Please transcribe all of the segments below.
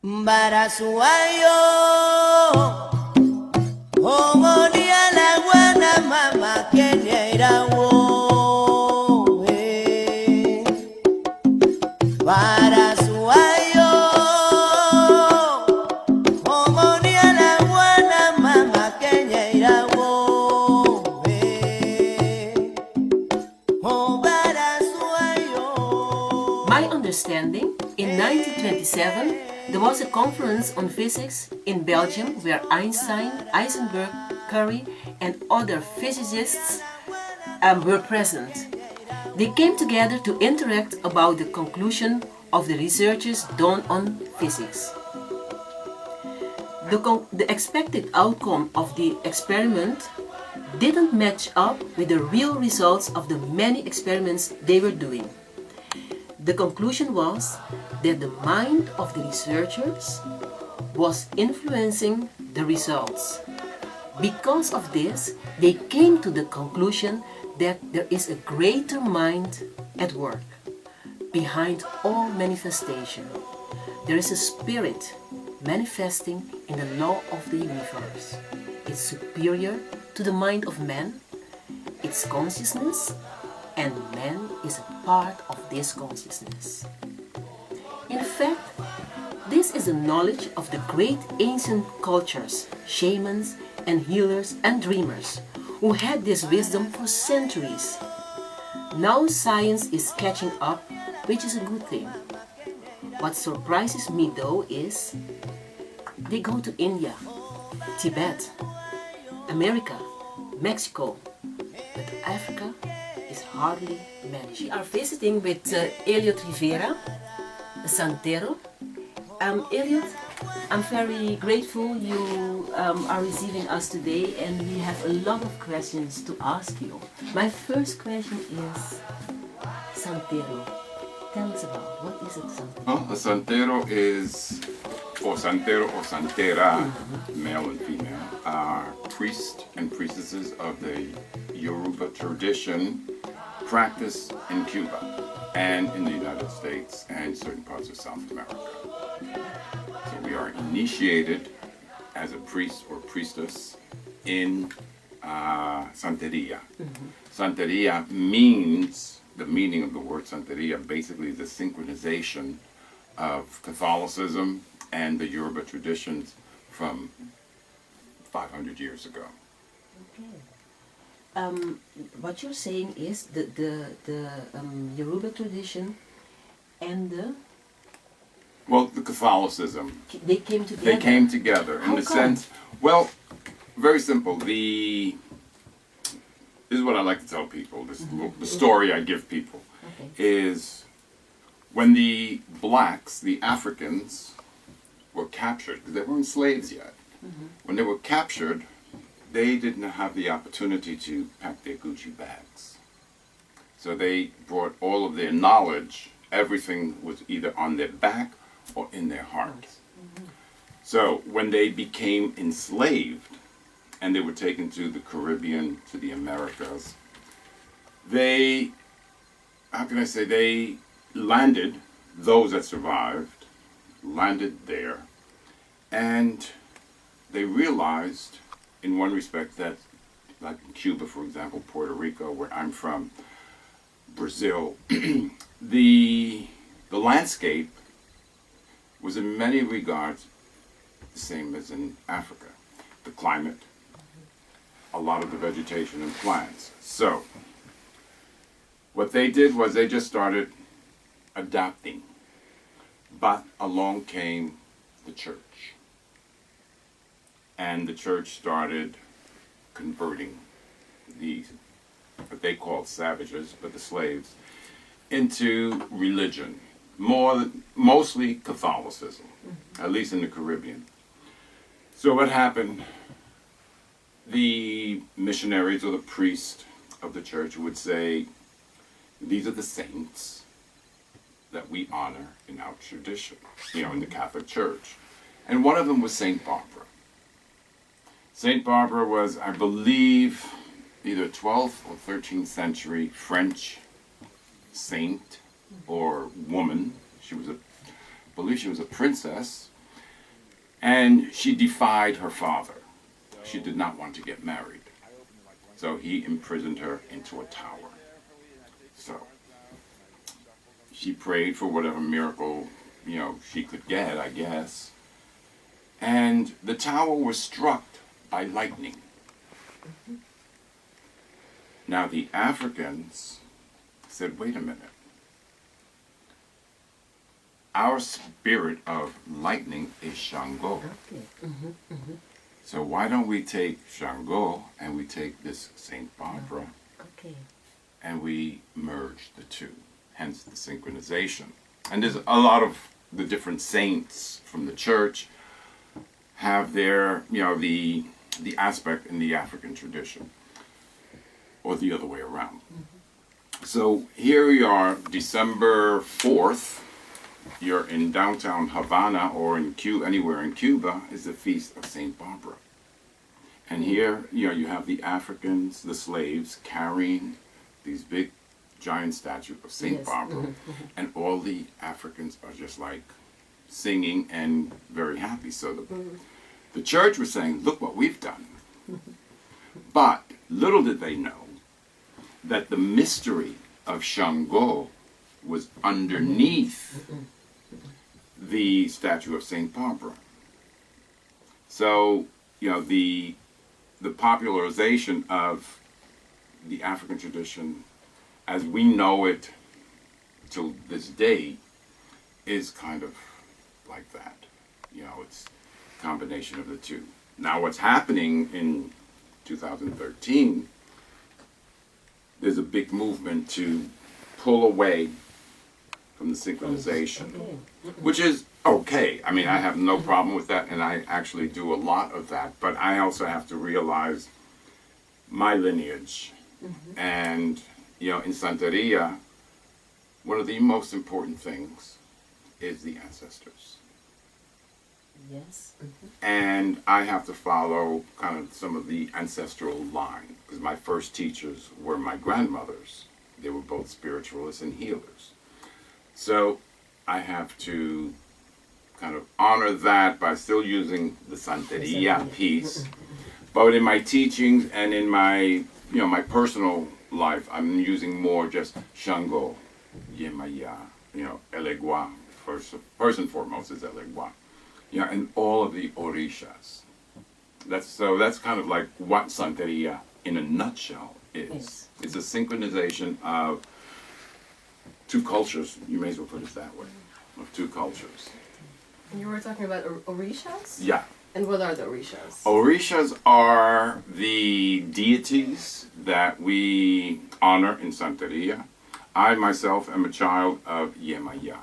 Barasuayo, Omonia la guana mama Kenya irawo, Barasuayo, Omonia la guana mama Kenya irawo, Oh Barasuayo. My understanding, in 1927, there was a conference on physics in Belgium where Einstein, Heisenberg, Curie and other physicists were present. They came together to interact about the conclusion of the researches done on physics. The expected outcome of the experiment didn't match up with the real results of the many experiments they were doing. The conclusion was that the mind of the researchers was influencing the results. Because of this, they came to the conclusion that there is a greater mind at work. Behind all manifestation, there is a spirit manifesting in the law of the universe. It's superior to the mind of man, its consciousness, and man is a part of this consciousness. In fact, this is the knowledge of the great ancient cultures, shamans and healers and dreamers, who had this wisdom for centuries. Now science is catching up, which is a good thing. What surprises me though is they go to India, Tibet, America, Mexico, but Africa is hardly mentioned. We are visiting with Elliott Rivera, Santero. Elliott, I'm very grateful you are receiving us today and we have a lot of questions to ask you. My first question is Santero. Tell us about what is it, Santero? Well, a Santero is, or Santero or Santera, male and female, are priests and priestesses of the Yoruba tradition practiced in Cuba and in the United States and certain parts of South America. So we are initiated as a priest or priestess in Santeria. Santeria means, the meaning of the word Santeria basically is the synchronization of Catholicism and the Yoruba traditions from 500 years ago. Okay. What you're saying is the Yoruba tradition and the... Well, the Catholicism. They came together? They came together in the sense, well, very simple. This is what I like to tell people, the story I give people, is when the blacks, the Africans, were captured, because they weren't slaves yet, when they were captured, they didn't have the opportunity to pack their Gucci bags. So they brought all of their knowledge, everything was either on their back or in their hearts. So when they became enslaved and they were taken to the Caribbean, to the Americas, they, how can I say, they landed, those that survived, landed there, and they realized in one respect that, like in Cuba, for example, Puerto Rico, where I'm from, Brazil, the landscape was in many regards the same as in Africa. The climate, a lot of the vegetation and plants. So, what they did was they just started adapting. But along came the church. And the church started converting these, what they called savages, but the slaves, into religion. Mostly Catholicism, at least in the Caribbean. So what happened, the missionaries or the priest of the church would say, these are the saints that we honor in our tradition, in the Catholic Church. And one of them was Saint Barbara. Saint Barbara was, I believe, either 12th or 13th century French saint or woman. I believe she was a princess And she defied her father. She did not want to get married. So he imprisoned her into a tower. So she prayed for whatever miracle, she could get, I guess. And the tower was struck by lightning. Now the Africans said, wait a minute. Our spirit of lightning is Shango. Okay. So why don't we take Shango and we take this Saint Barbara Okay. and we merge the two, hence the synchronization. And there's a lot of the different saints from the church have their, the aspect in the African tradition, or the other way around. So here we are, December 4th. You're in downtown Havana or in anywhere in Cuba is the feast of Saint Barbara. And here, you have the Africans, the slaves, carrying these big, giant statues of Saint Barbara, and all the Africans are just like singing and very happy. So the church was saying, look what we've done. But little did they know that the mystery of Shango was underneath the statue of Saint Barbara. So, the popularization of the African tradition as we know it till this day is kind of like that. It's a combination of the two. Now what's happening in 2013, there's a big movement to pull away from the synchronization, which is okay. I mean, I have no problem with that, and I actually do a lot of that, but I also have to realize my lineage. And, in Santeria, one of the most important things is the ancestors. Yes. And I have to follow kind of some of the ancestral line, because my first teachers were my grandmothers. They were both spiritualists and healers. So I have to kind of honor that by still using the Santeria piece. But in my teachings and in my, my personal life, I'm using more just Shango, Yemaya, Elegua. First and foremost is Elegua. And all of the orishas. That's kind of like what Santeria in a nutshell is. Yes. It's a synchronization of two cultures, you may as well put it that way, of two cultures. You were talking about orishas? Yeah. And what are the orishas? Orishas are the deities that we honor in Santeria. I myself am a child of Yemaya.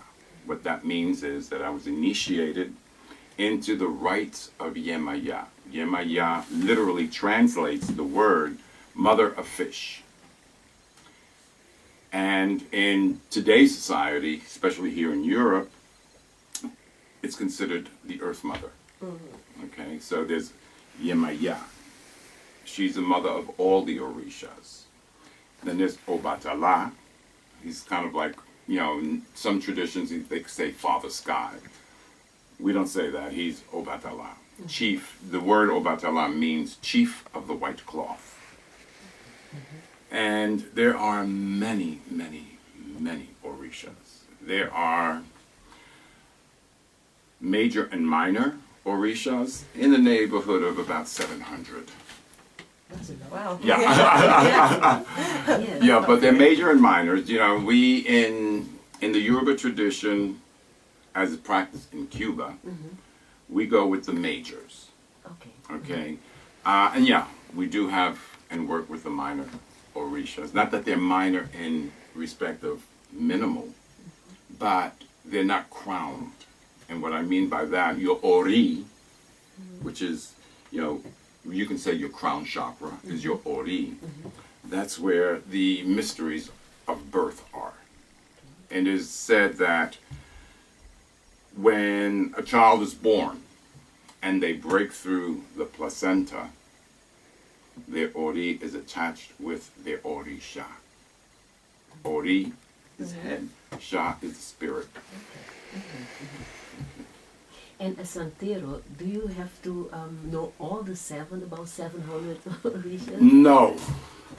What that means is that I was initiated into the rites of Yemaya. Yemaya literally translates the word mother of fish. And in today's society, especially here in Europe, it's considered the Earth Mother. Okay, so there's Yemaya. She's the mother of all the orishas. Then there's Obatala. He's kind of like, in some traditions they say Father Sky. We don't say that. He's Obatala. Chief. The word Obatala means chief of the white cloth. And there are many, many, many orishas. There are major and minor orishas in the neighborhood of about 700. Wow. Yeah. Yes. Yeah, but they're major and minors. We in the Yoruba tradition, as it's practiced in Cuba, we go with the majors. Okay. Okay? And yeah, we do have and work with the minor orishas. Not that they're minor in respect of minimal, but they're not crowned. And what I mean by that, your ori, which is, you can say your crown chakra is your ori. That's where the mysteries of birth are. And it is said that when a child is born and they break through the placenta, their ori is attached with their orisha. Ori is head, sha is the spirit. And as Santero, do you have to know all the about 700 orishas? No.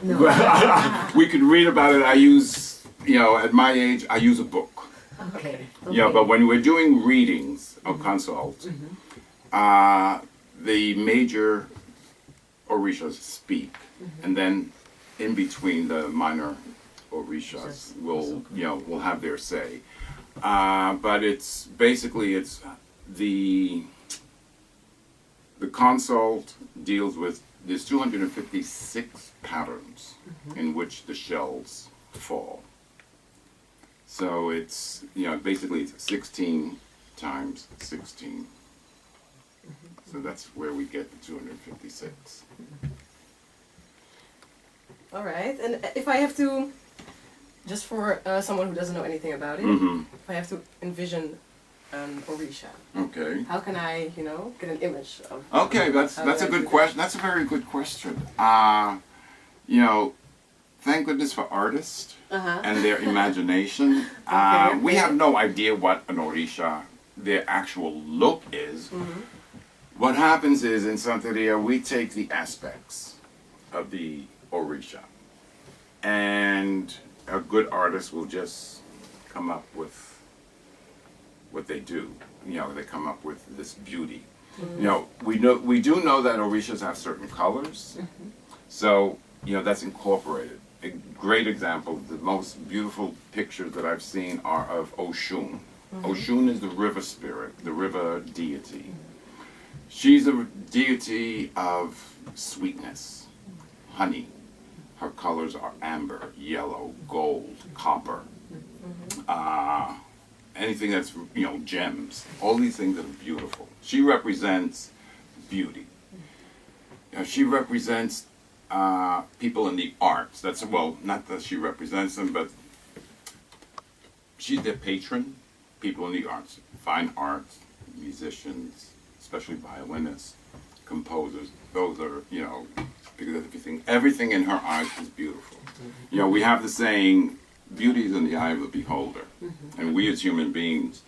No. We could read about it. I use, at my age, I use a book. Okay. But when we're doing readings of consult, the major orishas speak, and then in between the minor orishas will have their say. But it's basically the consult deals with there's 256 patterns in which the shells fall. So it's basically it's 16 times 16. So that's where we get the 256. All right. And if I have to, just for someone who doesn't know anything about it, if I have to envision an orisha, Okay. how can I, get an image of? Okay, that's a good question. That's a very good question. Thank goodness for artists and their imagination. We have no idea what an orisha, their actual look is. What happens is in Santeria we take the aspects of the orisha, and a good artist will just come up with what they do. They come up with this beauty. We do know that orishas have certain colors, so that's incorporated. A great example, the most beautiful pictures that I've seen are of Oshun. Oshun is the river spirit, the river deity. She's a deity of sweetness, honey. Her colors are amber, yellow, gold, copper. Anything that's, gems. All these things that are beautiful. She represents beauty. She represents people in the arts. Not that she represents them, but she's their patron. People in the arts, fine arts, musicians, especially violinists, composers. Those are, because everything in her eyes is beautiful. We have the saying, beauty is in the eye of the beholder. And we as human beings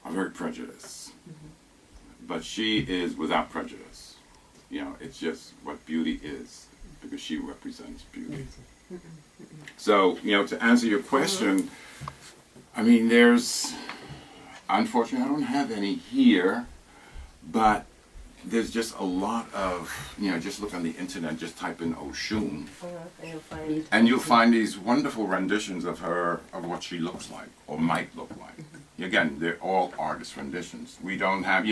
are very prejudiced. But she is without prejudice. It's just what beauty is, because she represents beauty. So, to answer your question, unfortunately, I don't have any here, but there's just a lot of, just look on the internet, just type in Oshun, and you'll find these wonderful renditions of her, of what she looks like, or might look like. Again, they're all artist renditions. We don't have,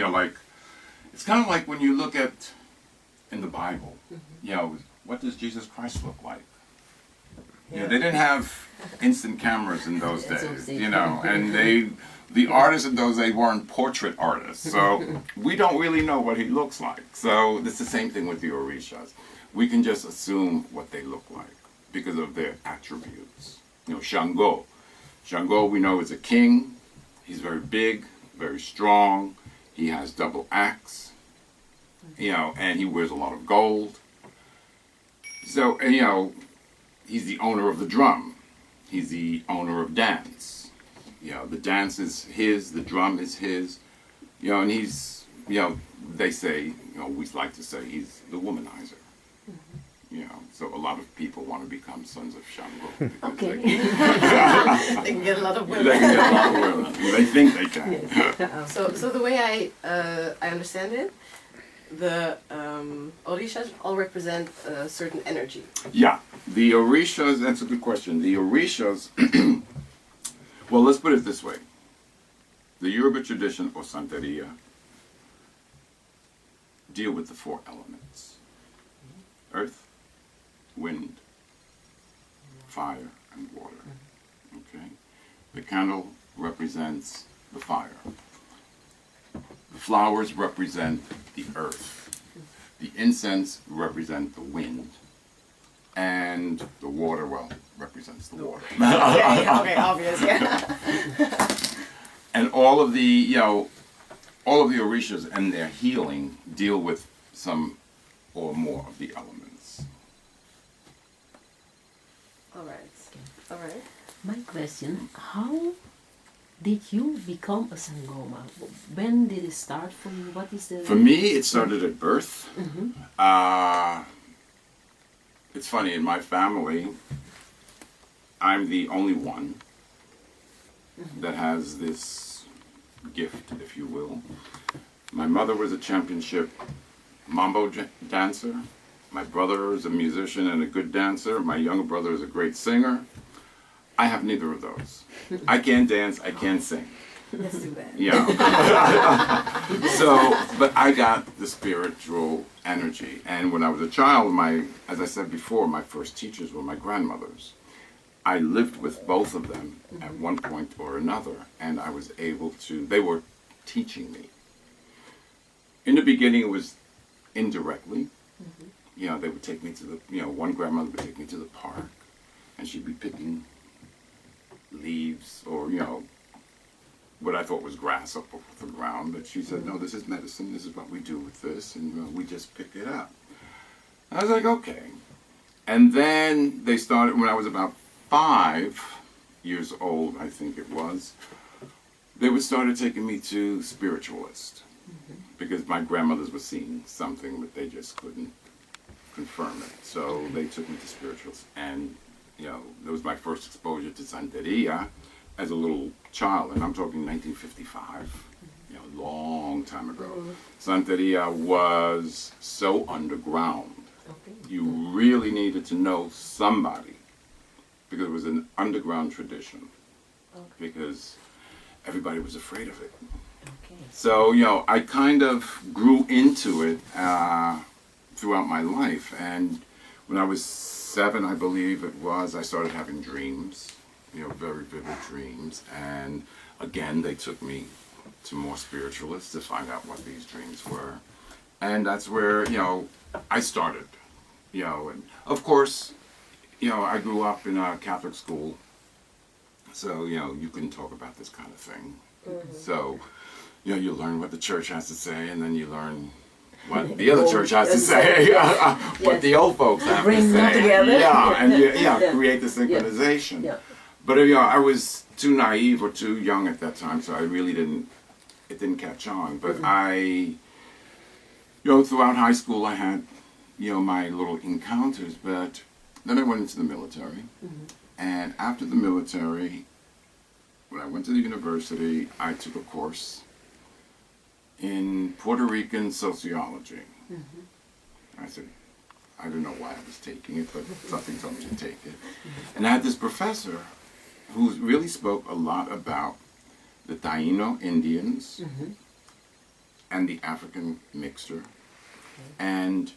it's kind of like when you look at, in the Bible, what does Jesus Christ look like? They didn't have instant cameras in those days, and the artists in those days weren't portrait artists, so we don't really know what he looks like. So it's the same thing with the orishas. We can just assume what they look like because of their attributes. Shango. Shango, we know, is a king. He's very big, very strong. He has double axe, and he wears a lot of gold. So, he's the owner of the drum. He's the owner of dance. The dance is his, the drum is his, and he's, they say, we like to say he's the womanizer. So a lot of people want to become sons of Shango. Okay. They can get a lot of women. They can get a lot of women. They think they can. So the way I understand it, the orishas all represent a certain energy. Yeah, the orishas, that's a good question. The orishas, well, let's put it this way. The Yoruba tradition, or Santeria, deal with the four elements. Earth, wind, fire, and water. Okay? The candle represents the fire. The flowers represent the earth. The incense represent the wind. And the water, represents the water. Okay, obvious, yeah. And all of the orishas and their healing deal with some or more of the elements. All right. My question, how did you become a Sangoma? When did it start for you? What is the... For me, it started at birth. It's funny, in my family, I'm the only one that has this gift, if you will. My mother was a championship mambo dancer. My brother is a musician and a good dancer. My younger brother is a great singer. I have neither of those. I can't dance, I can't sing. That's too bad. Yeah. So, but I got the spiritual energy. And when I was a child, as I said before, my first teachers were my grandmothers. I lived with both of them at one point or another, and I was able to, they were teaching me. In the beginning, it was indirectly. You know, they would take me to the, one grandmother would take me to the park, and she'd be picking leaves or, what I thought was grass up off the ground, but she said, no, this is medicine, this is what we do with this, and we just pick it up. I was like, okay. And then they started, when I was about 5 years old, I think it was, they would started taking me to spiritualists, because my grandmothers were seeing something, but they just couldn't confirm it. So they took me to spiritualists, and that was my first exposure to Santeria as a little child, and I'm talking 1955, a long time ago. Santeria was so underground. You really needed to know somebody, because it was an underground tradition, because everybody was afraid of it. So, I kind of grew into it throughout my life, and when I was 7, I believe it was, I started having dreams, very vivid dreams, and again, they took me to more spiritualists to find out what these dreams were, and that's where, I started, and of course, I grew up in a Catholic school, so, you couldn't talk about this kind of thing, so, you learn what the church has to say, and then you learn what the other church has to say, what the old folks have to say. Together. Yeah, and create the synchronization. Yeah. But I was too naive or too young at that time, so I really it didn't catch on. But I, throughout high school I had, my little encounters, but then I went into the military. And after the military, when I went to the university, I took a course in Puerto Rican sociology. I said, I don't know why I was taking it, but something told me to take it. And I had this professor who really spoke a lot about the Taino Indians and the African mixture and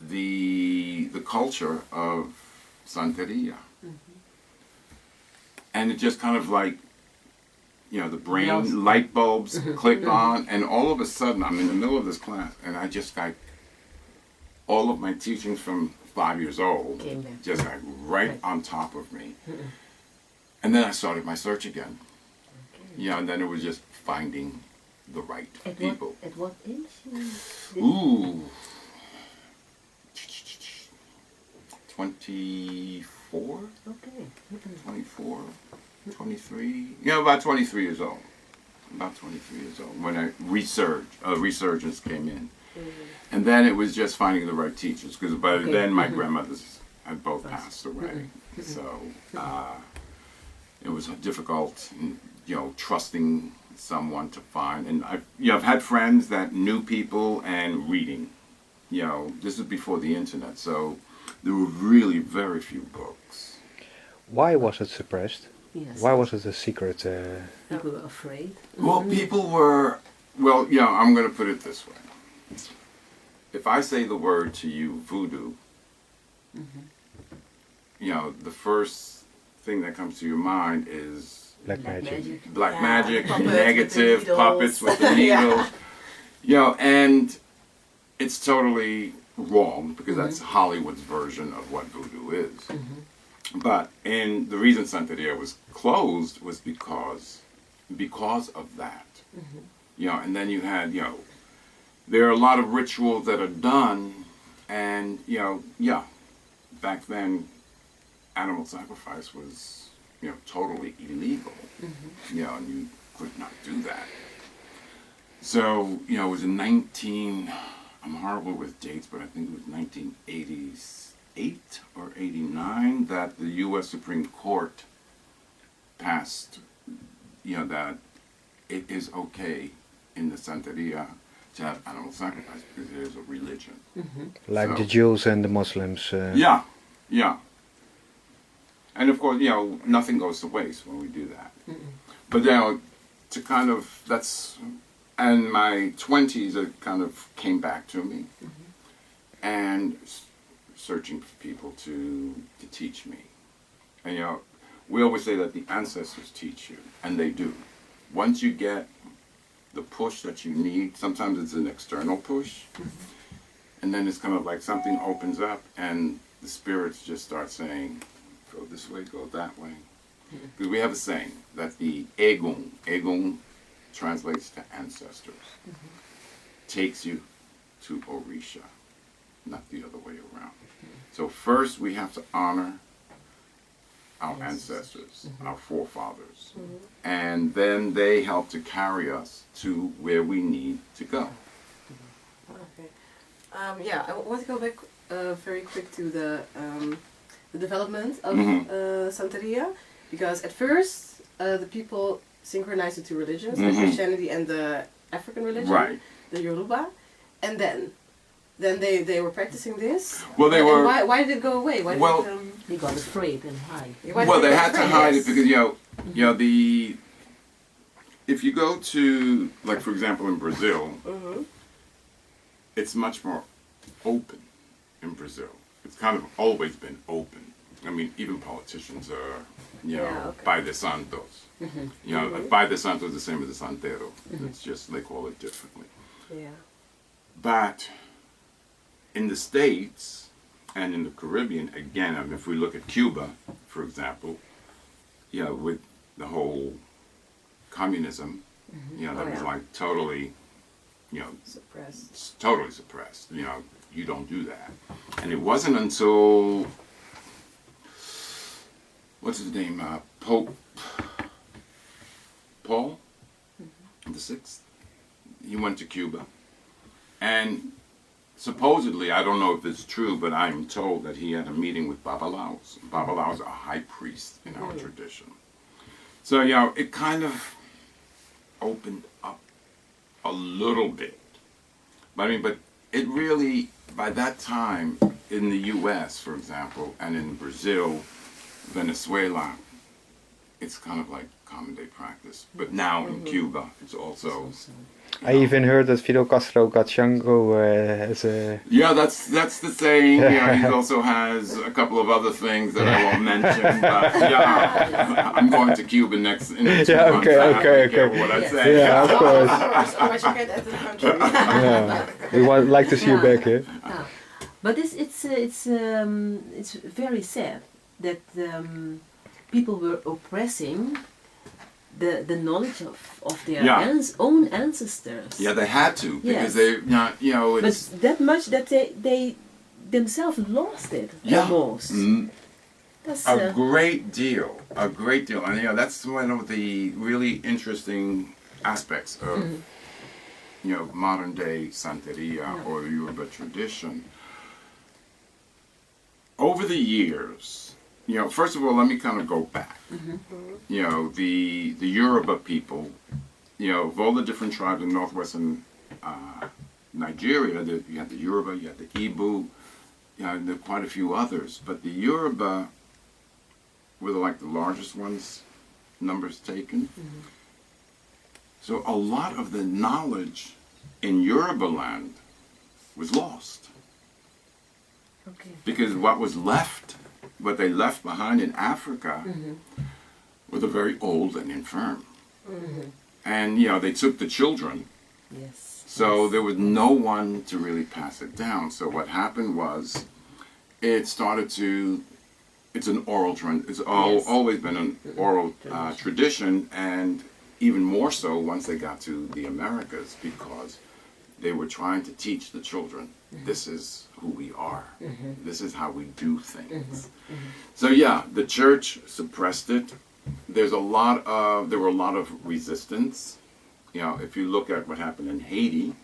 the culture of Santeria. And it just kind of like, the brain light bulbs clicked on, and all of a sudden I'm in the middle of this class, and I just got all of my teachings from 5 years old, just like right on top of me. And then I started my search again. And then it was just finding the right people. At what age? Ooh. 24? Okay. 24, 23, about 23 years old. About 23 years old when resurgence came in. And then it was just finding the right teachers, because by then my grandmothers had both passed away. So it was difficult, trusting someone to find. And I've had friends that knew people and reading. This was before the internet, so there were really very few books. Why was it suppressed? Yes. Why was it a secret? People were afraid. Well, people were, I'm going to put it this way. If I say the word to you, voodoo, the first thing that comes to your mind is Black magic. black magic, Puppets negative, with the puppets with the needles. And it's totally wrong, because that's Hollywood's version of what voodoo is. But the reason Santeria was closed was because of that. And then you had, there are a lot of rituals that are done, and back then animal sacrifice was totally illegal. And you could not do that. So, it was in I'm horrible with dates, but I think it was 1988 or 89 that the U.S. Supreme Court passed, that it is okay in the Santeria to have animal sacrifice because it is a religion. Like So- the Jews and the Muslims. Yeah. And of course, nothing goes to waste when we do that. But to kind of, and my 20s, it kind of came back to me. And searching for people to teach me. And we always say that the ancestors teach you, and they do. Once you get the push that you need, sometimes it's an external push, and then it's kind of like something opens up and the spirits just start saying, go this way, go that way. Because we have a saying that the egun translates to ancestors, takes you to orisha, not the other way around. So first we have to honor our ancestors, our forefathers, and then they help to carry us to where we need to go. Okay. I want to go back very quick to the development of Santeria, because at first the people synchronized the two religions, the Christianity and the African religion, Right. the Yoruba, and then they were practicing this. Well, they And were. Why did it go away? Why Well- did They got afraid and hide. why Well, did they had to hide it yes. because if you go to, like, for example, in Brazil, it's much more open in Brazil. It's kind of always been open. I mean, even politicians are, okay. by the santos. By the santos the same as the Santero. It's just they call it differently. Yeah. But in the States and in the Caribbean, again, I mean, if we look at Cuba, for example, with the whole communism, that was like totally, Suppressed. totally suppressed. You don't do that. And it wasn't until, what's his name, Pope Paul the Sixth. He went to Cuba, and supposedly, I don't know if it's true, but I'm told that he had a meeting with Babalaos. Babalaos are a high priest in our tradition. So, it kind of opened up a little bit. But it really, by that time, in the U.S., for example, and in Brazil, Venezuela, it's kind of like common day practice. But now in Cuba, it's also... I even heard that Fidel Castro got Shango as a... Yeah, that's the saying. He also has a couple of other things that I won't mention. But I'm going to Cuba next in 2 months. Okay. Be careful what I say. Yeah, of course. Otherwise you can't enter the country. We would like to see you back here. But it's very sad that people were oppressing the knowledge of their own ancestors. Yeah, they had to because they're not, But it's... that much that they themselves lost it almost. That's A great deal. And that's one of the really interesting aspects of, modern day Santeria or the Yoruba tradition. Over the years, first of all, let me kind of go back. The Yoruba people, of all the different tribes in northwestern Nigeria, you had the Yoruba, you had the Igbo, and there are quite a few others. But the Yoruba were like the largest ones, numbers taken. So a lot of the knowledge in Yoruba land was lost. okay. Because what they left behind in Africa were the very old and infirm. And, they took the children. Yes. So there was no one to really pass it down. So what happened was it's an oral trend. It's always been an oral tradition, and even more so once they got to the Americas, because they were trying to teach the children, this is who we are. This is how we do things. So the church suppressed it there were a lot of resistance. You know, if you look at what happened in Haiti,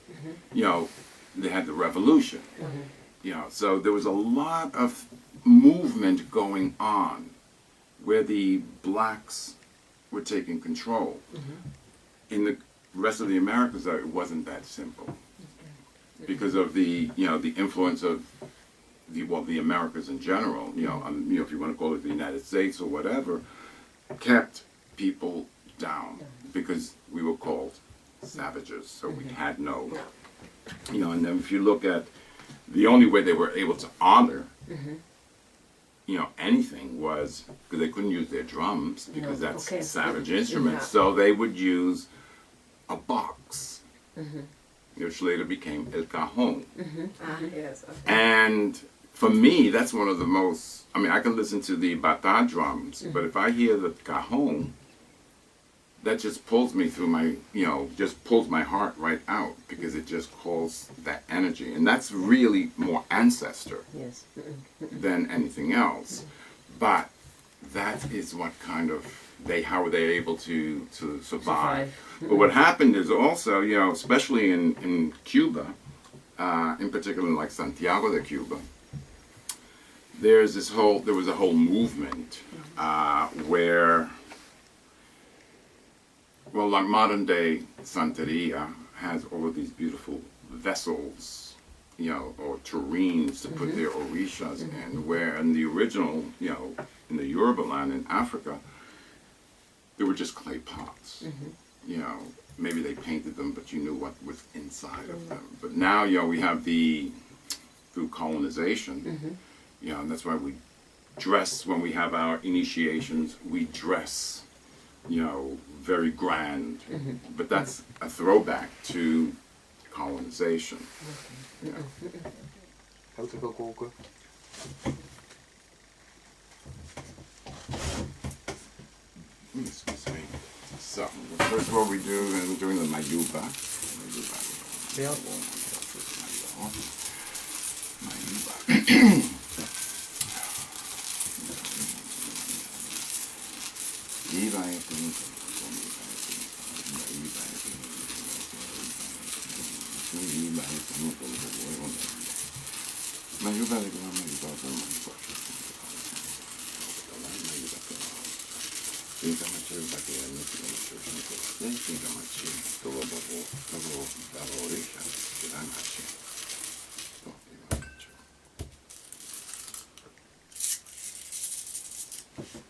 you know, they had the revolution. You know, so there was a lot of movement going on where the blacks were taking control. In the rest of the Americas, though, it wasn't that simple because of the, you know, the influence of the Americas in general. You know, if you want to call it the United States or whatever, kept people down because we were called savages, so we had no, you know. And then if you look at the only way they were able to honor, you know, anything was because they couldn't use their drums because that's savage instruments. So they would use a box, which later became el cajon. Yes. Okay. And for me, that's one of the most. I mean, I can listen to the bata drums, but if I hear the cajon, that just pulls me through my, you know, just pulls my heart right out because it just calls that energy. And that's really more ancestor Yes. than anything else. But that is what kind of, how were they able to survive. But what happened is also, you know, especially in Cuba, in particular like Santiago de Cuba, there was a whole movement where, well, like modern day Santeria has all of these beautiful vessels, you know, or tureens to put their orishas in, where in the original, you know, in the Yoruba land in Africa, they were just clay pots. You know, maybe they painted them, but you knew what was inside of them. But now, you know, we have through colonization, you know, and that's why we dress, when we have our initiations, we dress, you know, very grand, but that's a throwback to colonization. Yeah. Houten koken. Excuse me. So, first what we do is doing the mayuba. Ja. Mayuba.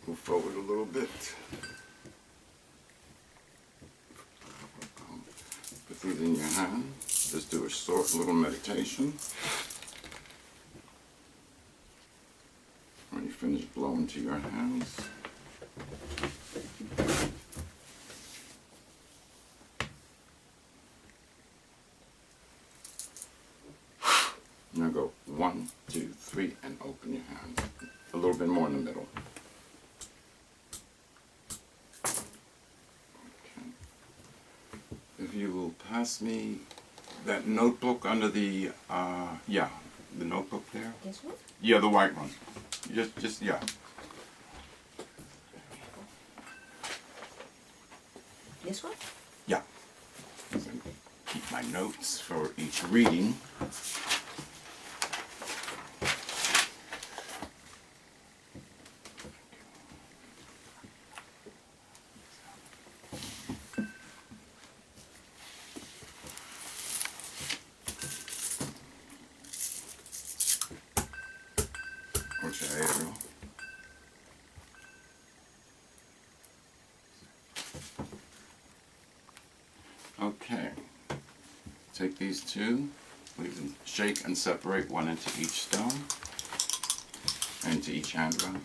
Move forward a little bit. Put these in your hand. Just do a short little meditation. When you finish, blow into your hands. Now go 1, 2, 3, and open your hands. A little bit more in the middle. Okay. If you will pass me that notebook under the, the notebook there. This one? Yeah, the white one. Yeah. This one? Yeah. Keep my notes for each reading. Okay, take these two, leave them, shake and separate one into each stone, into each hand rather.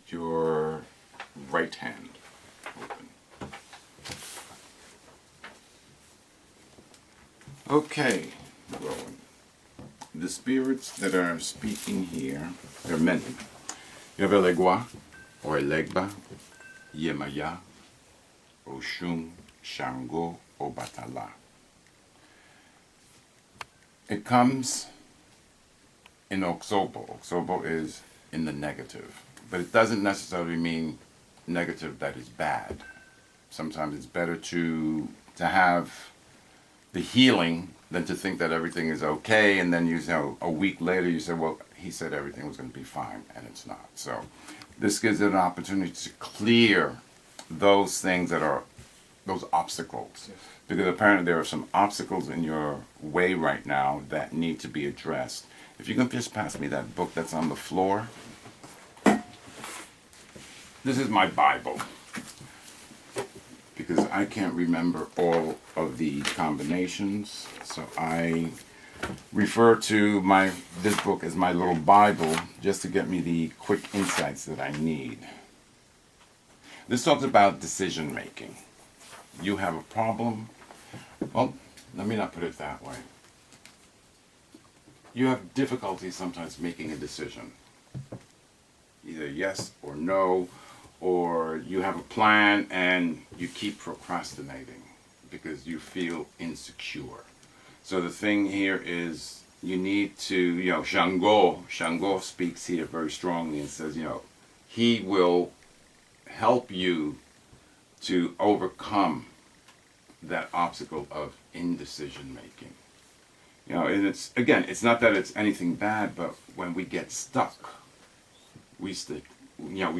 Your right hand. Okay, Roland. The spirits that are speaking here, there are many. You have Elegua, or Elegba, Yemaya, Oshun, Shango, or Batala. It comes in Oksobo. Oksobo is in the negative, but it doesn't necessarily mean negative that is bad. Sometimes it's better to have the healing than to think that everything is okay, and then you know a week later you say, well, he said everything was going to be fine, and it's not. So this gives it an opportunity to clear those things that are those obstacles. Yes. Because apparently there are some obstacles in your way right now that need to be addressed. If you can just pass me that book that's on the floor. This is my Bible, because I can't remember all of the combinations, so I refer to this book as my little Bible just to get me the quick insights that I need. This talks about decision making. You have a problem. Well, let me not put it that way. You have difficulty sometimes making a decision. Either yes or no, or you have a plan and you keep procrastinating because you feel insecure. So the thing here is you need to, Shango speaks here very strongly and says, he will help you to overcome that obstacle of indecision making. And it's not that it's anything bad, but when we get stuck, we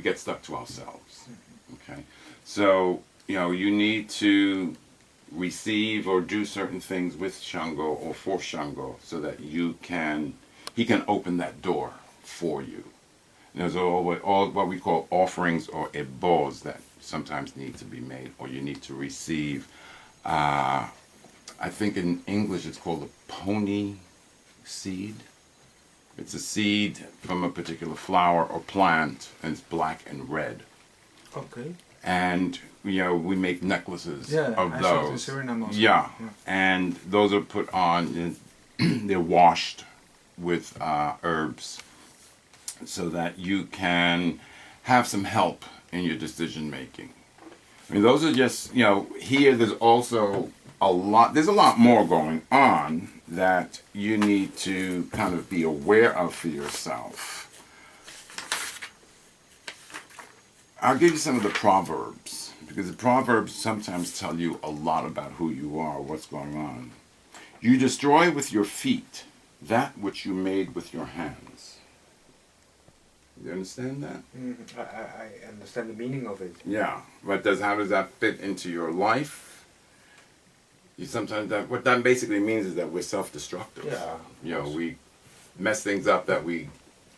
get stuck to ourselves. Okay? So, you need to receive or do certain things with Shango or for Shango so that he can open that door for you. And there's all what we call offerings or ebos that sometimes need to be made, or you need to receive. I think in English it's called a pony seed. It's a seed from a particular flower or plant, and it's black and red. Okay. And we make necklaces of I those. saw it in Suriname also. Yeah, and those are put on. They're washed with herbs, so that you can have some help in your decision making. I mean, those are just here. There's also there's a lot more going on that you need to kind of be aware of for yourself. I'll give you some of the proverbs, because the proverbs sometimes tell you a lot about who you are, what's going on. You destroy with your feet that which you made with your hands. You understand that? I understand the meaning of it. Yeah, but how does that fit into your life? What that basically means is that we're self-destructive. Yeah. We mess things up that we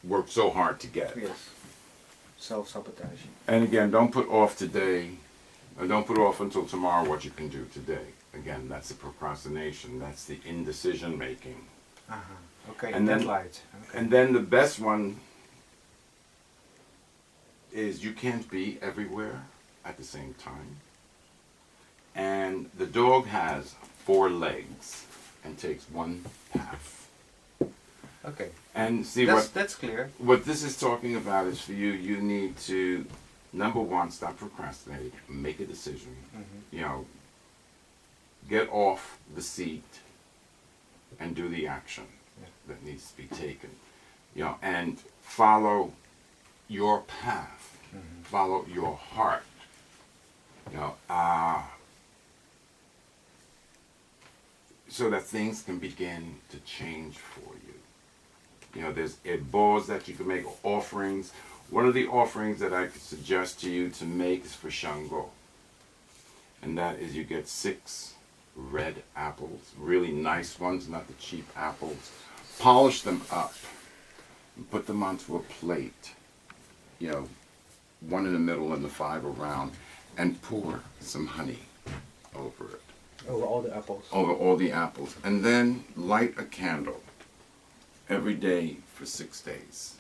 worked so hard to get. Yes. Self-sabotage. And again, don't put off today, or don't put off until tomorrow what you can do today. Again, that's the procrastination. That's the indecision making. Okay. And then, Okay. And then the best one is you can't be everywhere at the same time. And the dog has 4 legs and takes one path. Okay. And see that's clear. What this is talking about is for you need to, number one, stop procrastinating, make a decision. Get off the seat and do the action that needs to be taken. And follow your path. Follow your heart. So that things can begin to change for you. There's ebos that you can make, offerings. One of the offerings that I could suggest to you to make is for Shango. And that is you get 6 red apples, really nice ones, not the cheap apples. Polish them up and put them onto a plate. 1 in the middle and the 5 around, and pour some honey over it. Over all the apples. Over all the apples. And then light a candle every day for 6 days.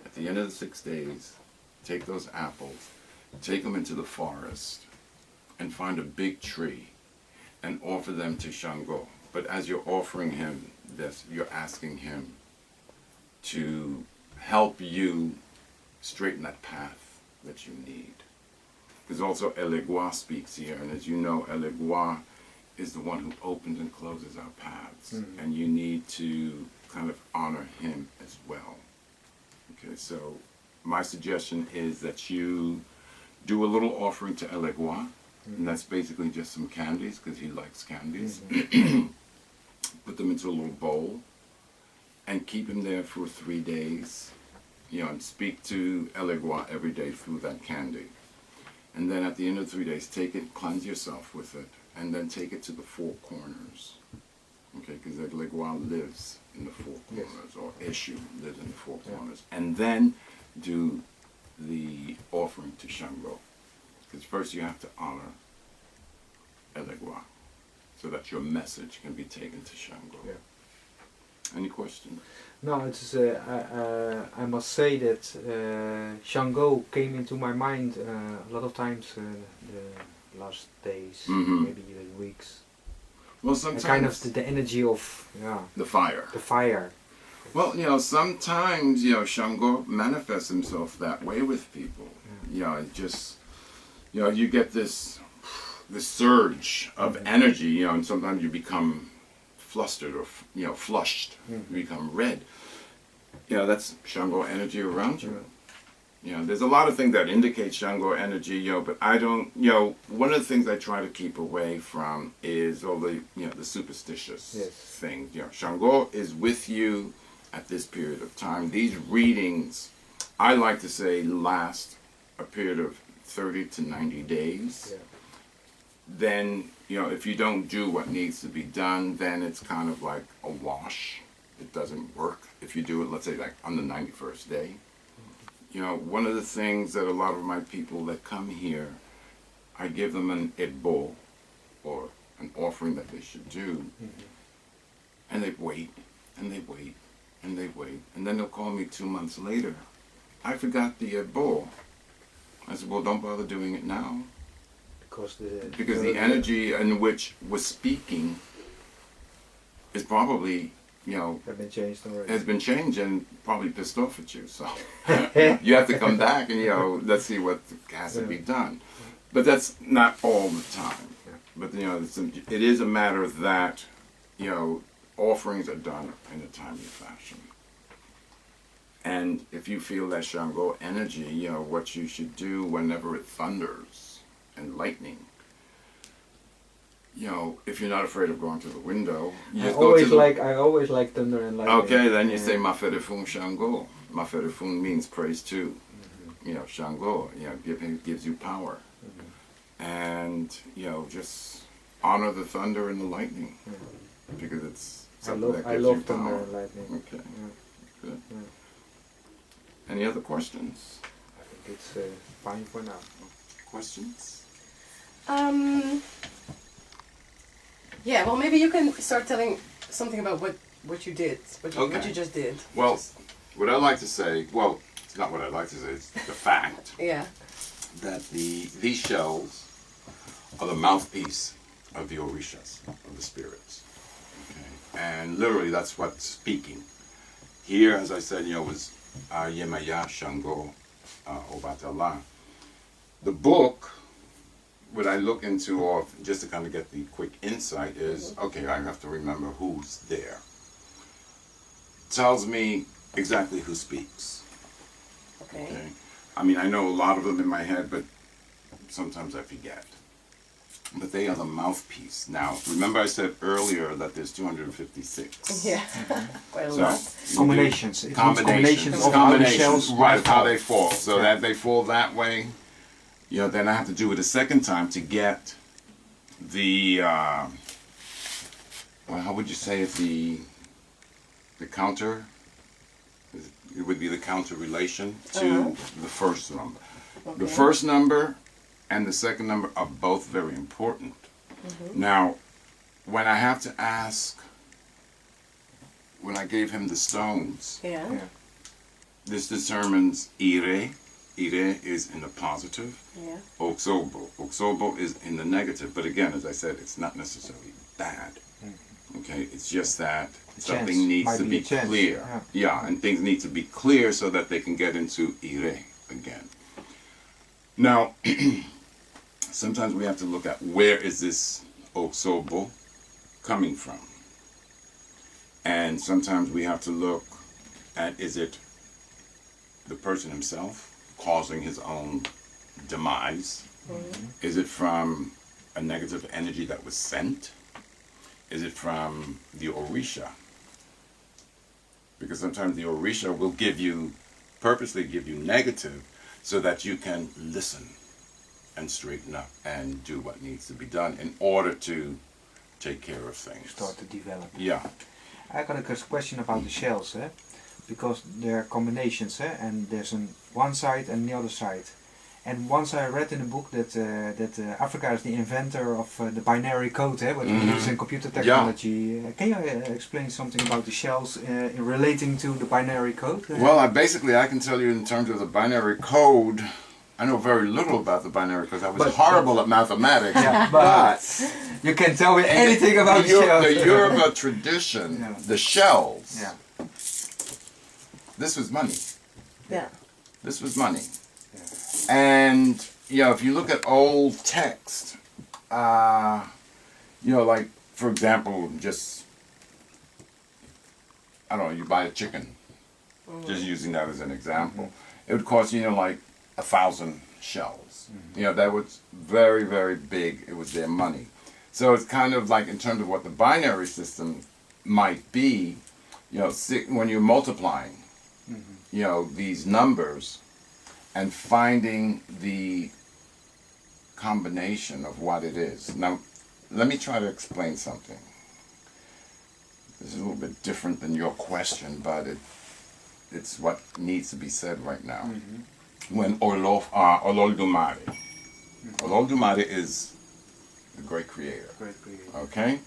At the end of the 6 days, take those apples, take them into the forest, and find a big tree and offer them to Shango. But as you're offering him this, you're asking him to help you straighten that path that you need. Because also Elegua speaks here, and as you know, Elegua is the one who opens and closes our paths, and you need to kind of honor him as well. Okay, so my suggestion is that you do a little offering to Elegua, and that's basically just some candies, because he likes candies. Put them into a little bowl, and keep him there for 3 days, you know, and speak to Elegua every day through that candy. And then at the end of 3 days, take it, cleanse yourself with it, and then take it to the 4 corners. Okay, because Elegua lives in the 4 corners, or Eshu lives in the 4 corners. And then do the offering to Shango. Because first you have to honor Elegua, so that your message can be taken to Shango. Yeah. Any questions? No, it's I must say that Shango came into my mind a lot of times the last days, maybe even weeks. Well, And sometimes kind of the energy of the fire. the fire. Well, you know, sometimes, you know, Shango manifests himself that way with people. You know, it just, you know, you get this surge of energy, you know, and sometimes you become flustered or, you know, flushed. You become red. You know, that's Shango energy around you. You know, there's a lot of things that indicate Shango energy, you know, but I don't, you know, one of the things I try to keep away from is all the, you know, the superstitious things. You know, Shango is with you at this period of time. These readings, I like to say, last a period of 30 to 90 days. Then, you know, if you don't do what needs to be done, then it's kind of like a wash. It doesn't work. If you do it, let's say, like on the 91st day. You know, one of the things that a lot of my people that come here, I give them an ebo, or an offering that they should do, and they wait, and they wait, and they wait, and then they'll call me 2 months later. I forgot the ebo. I said, well, don't bother doing it now. Because the energy in which we're speaking is probably, you know, has been changed and probably pissed off at you. So you have to come back and, you know, let's see what has to be done. But that's not all the time. But, you know, it is a matter that, you know, offerings are done in a timely fashion. And if you feel that Shango energy, you know, what you should do whenever it thunders and lightning, you know, if you're not afraid of going to the window, you just go to the... I always like thunder and lightning. Okay, then you say Maferefun Shango. Maferefun means praise to, you know, Shango. You know, gives you power. And, you know, just honor the thunder and the lightning. Because it's something that gives you power. I love thunder and lightning. Okay, good. Any other questions? I think it's fine for now. Questions? Yeah, well, maybe you can start telling something about what you did, what you just did. Well, what I like to say, well, it's not what I like to say, it's the fact that these shells are the mouthpiece of the orishas, of the spirits. Okay? And literally, that's what's speaking. Here, as I said, you know, was Yemaya Shango Obatala. The book, what I look into, or just to kind of get the quick insight, is, okay, I have to remember who's there. Tells me exactly who speaks. Okay. I mean, I know a lot of them in my head, but sometimes I forget. But they are the mouthpiece. Now, remember I said earlier that there's 256. Yeah, quite a lot. Combinations. It's combinations of how the shells how they fall. So that they fall that way. You know, then I have to do it a second time to get the, well, how would you say it, the counter? It would be the counter relation to the first number. Okay. The first number and the second number are both very important. Now, when I have to ask, when I gave him the stones, this determines ire. Ire is in the positive. Oxobo. Oxobo is in the negative. But again, as I said, it's not necessarily bad. Okay, it's just that A something chance. needs Might to be be a chance, clear. yeah. Yeah, and things need to be clear so that they can get into ire again. Now, sometimes we have to look at where is this Oksobo coming from. And sometimes we have to look at, is it the person himself causing his own demise? Is it from a negative energy that was sent? Is it from the orisha? Because sometimes the orisha will purposely give you negative so that you can listen and straighten up and do what needs to be done in order to take care of things. Start to develop. Yeah. I got a question about the shells, because there are combinations, and there's one side and the other side. And once I read in a book that Africa is the inventor of the binary code, what we use in computer technology. Can you explain something about the shells in relating to the binary code? Well, I can tell you in terms of the binary code, I know very little about the binary code. I was horrible at mathematics. Yeah, but you can tell me anything about the shells. The Yoruba tradition, the shells, this was money. Yeah. This was money. And, if you look at old text, like, for example, you buy a chicken, just using that as an example, it would cost, like 1,000 shells. That was very, very big. It was their money. So it's kind of like in terms of what the binary system might be, when you're multiplying, these numbers, and finding the combination of what it is. Now, let me try to explain something. This is a little bit different than your question, but it's what needs to be said right now. When Olodumare is the great creator. Okay?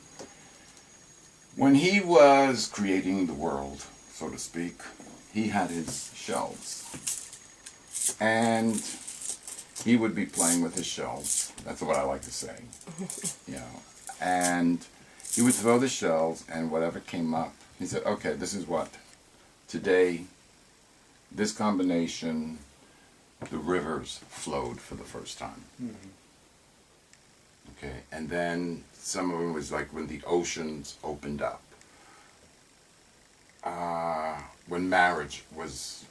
When he was creating the world, so to speak, he had his shells. And he would be playing with his shells. That's what I like to say. And he would throw the shells, and whatever came up, he said, okay, this is what. Today, this combination, the rivers flowed for the first time. Okay, and then some of them was like when the oceans opened up. When marriage was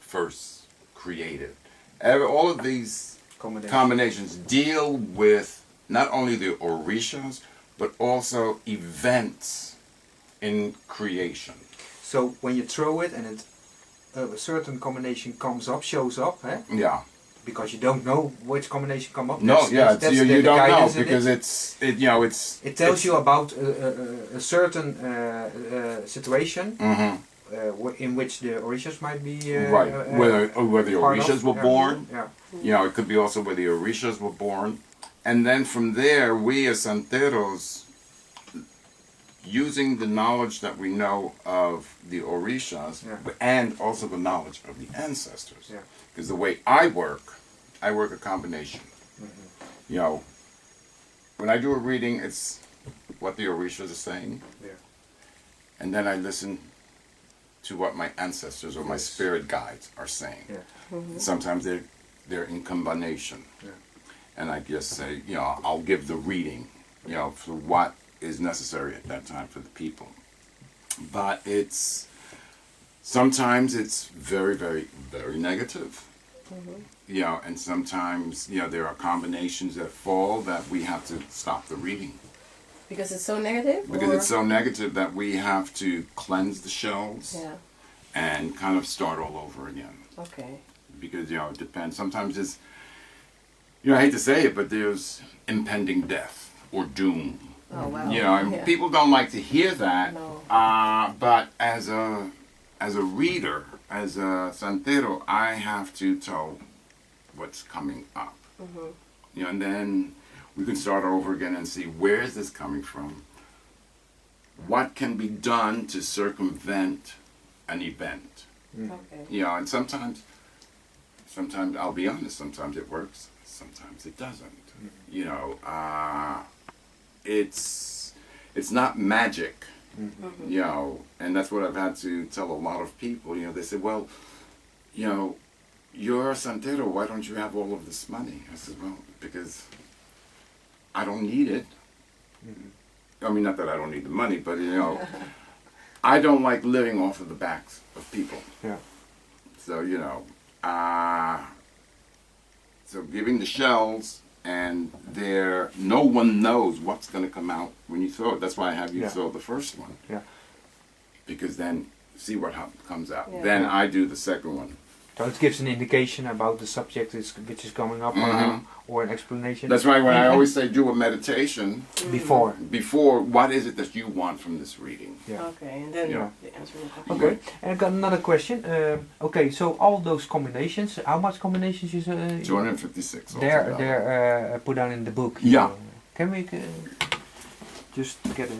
first created. All of these combinations deal with not only the orishas, but also events in creation. So when you throw it and a certain combination shows up, Yeah. because you don't know which combination come up. No, that's you don't know because it tells you about a certain situation. In which the orishas might be right, where the orishas were born. Yeah. It could be also where the orishas were born, and then from there, we as santeros, using the knowledge that we know of the orishas, and also the knowledge of the ancestors, because the way I work a combination. When I do a reading, it's what the orishas are saying, and then I listen to what my ancestors or my spirit guides are saying. Sometimes they're in combination. And I just say, I'll give the reading, for what is necessary at that time for the people. But sometimes it's very, very, very negative. And sometimes, there are combinations that fall that we have to stop the reading. Because it's so negative? Because it's so negative that we have to cleanse the shells and kind of start all over again. Okay. Because, it depends. Sometimes it's, I hate to say it, but there's impending death or doom. Oh, wow. And people don't like to hear that. No. But as a reader, as a santero, I have to tell what's coming up. And then we can start over again and see where is this coming from? What can be done to circumvent an event? Okay. And sometimes I'll be honest, sometimes it works, sometimes it doesn't. It's it's not magic, you know, and that's what I've had to tell a lot of people. You know, they say, well, you know, you're a Santero, why don't you have all of this money? I said, well, because I don't need it. I mean, not that I don't need the money, but, you know, I don't like living off of the backs of people. Yeah. So, you know, so giving the shells, and no one knows what's going to come out when you throw it. That's why I have you throw the first one. Yeah. Because then, see what comes out. Yeah. Then I do the second one. So it gives an indication about the subject which is coming up, or an explanation. That's why when I always say do a meditation before. what is it that you want from this reading? Yeah. Okay, and then Yeah. the answer will come. Okay, and I got another question. Okay, so all those combinations, how much combinations you 256 they're altogether. put down in the book? Yeah. Can we just get a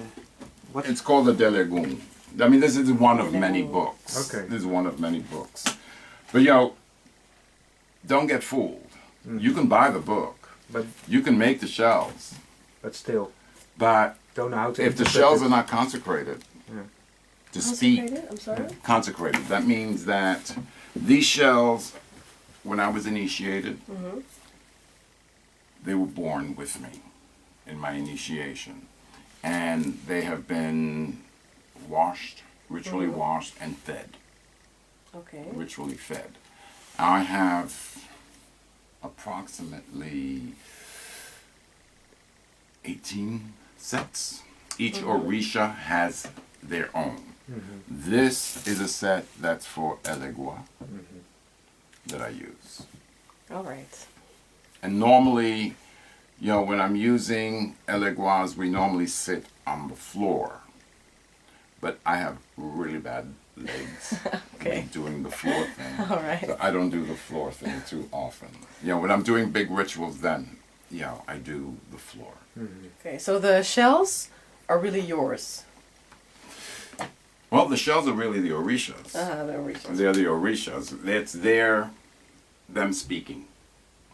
what? It's called the Delegun. I mean, this is one of many Delegun. books. Okay. This is one of many books. But, you know, don't get fooled. You can buy the book. But You can make the shells. still But don't know how to. if the interpret shells it. are not consecrated to speak, Consecrated? I'm sorry? consecrated, that means that these shells, when I was initiated, they were born with me in my initiation. And they have been washed, ritually washed and fed. Okay. Ritually fed. I have approximately 18 sets. Each orisha has their own. This is a set that's for Elegua that I use. All right. And normally, you know, when I'm using Eleguas, we normally sit on the floor. But I have really bad legs Okay. doing the floor thing. All right. So I don't do the floor thing too often. You know, when I'm doing big rituals, then, you know, I do the floor. Okay, so the shells are really yours. Well, the shells are really the orishas. The orishas. They're the orishas. It's them speaking.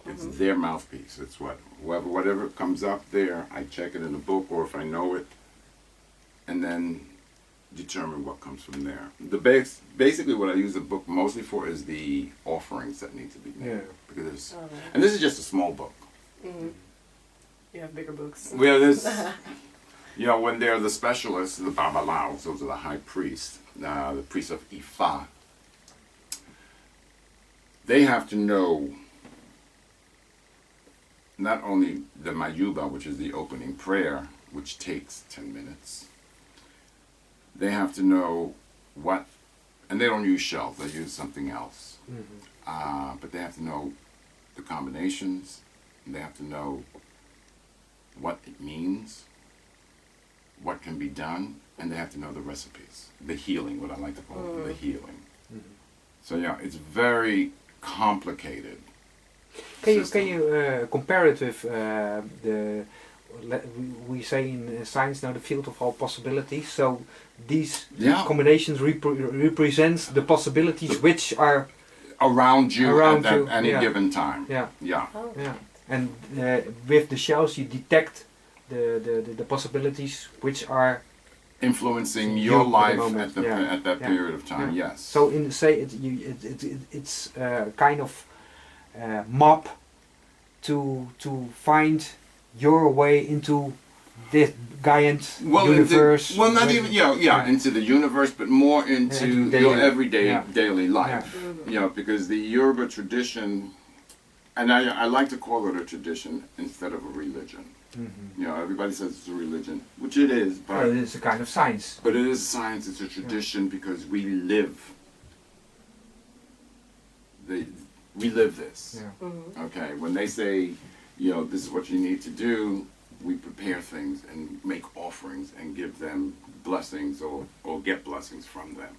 It's their mouthpiece. It's whatever comes up there, I check it in a book, or if I know it, and then determine what comes from there. Basically what I use the book mostly for is the offerings that need to be made. Yeah. Because All right. and this is just a small book. You have bigger books. Where this, you know, when they're the specialists, the babalaos, those are the high priests, the priests of Ifa, they have to know not only the Mayuba, which is the opening prayer, which takes 10 minutes, they have to know what, and they don't use shells, they use something else. But they have to know the combinations, and they have to know what it means, what can be done, and they have to know the recipes, the healing, what I like to call it, the healing. So yeah, it's very complicated. Can you compare it with we say in science now the field of all possibilities? So these combinations represents the possibilities which are around you around at you, any yeah. given time. Yeah. Yeah. Oh. Yeah. And with the shells you detect the possibilities which are Influencing You your at the life moment, at that yeah. period of time. Yeah. Yes. So in say it's kind of map to find your way into this giant universe. Not with- even into the universe, but more into Into your daily, everyday yeah. daily life. You know, because the Yoruba tradition, and I like to call it a tradition instead of a religion. You know, everybody says it's a religion, which it is, but it's a kind of science. But it is science, it's a tradition because we live this. Yeah. Okay, when they say, you know, this is what you need to do, we prepare things and make offerings and give them blessings or get blessings from them.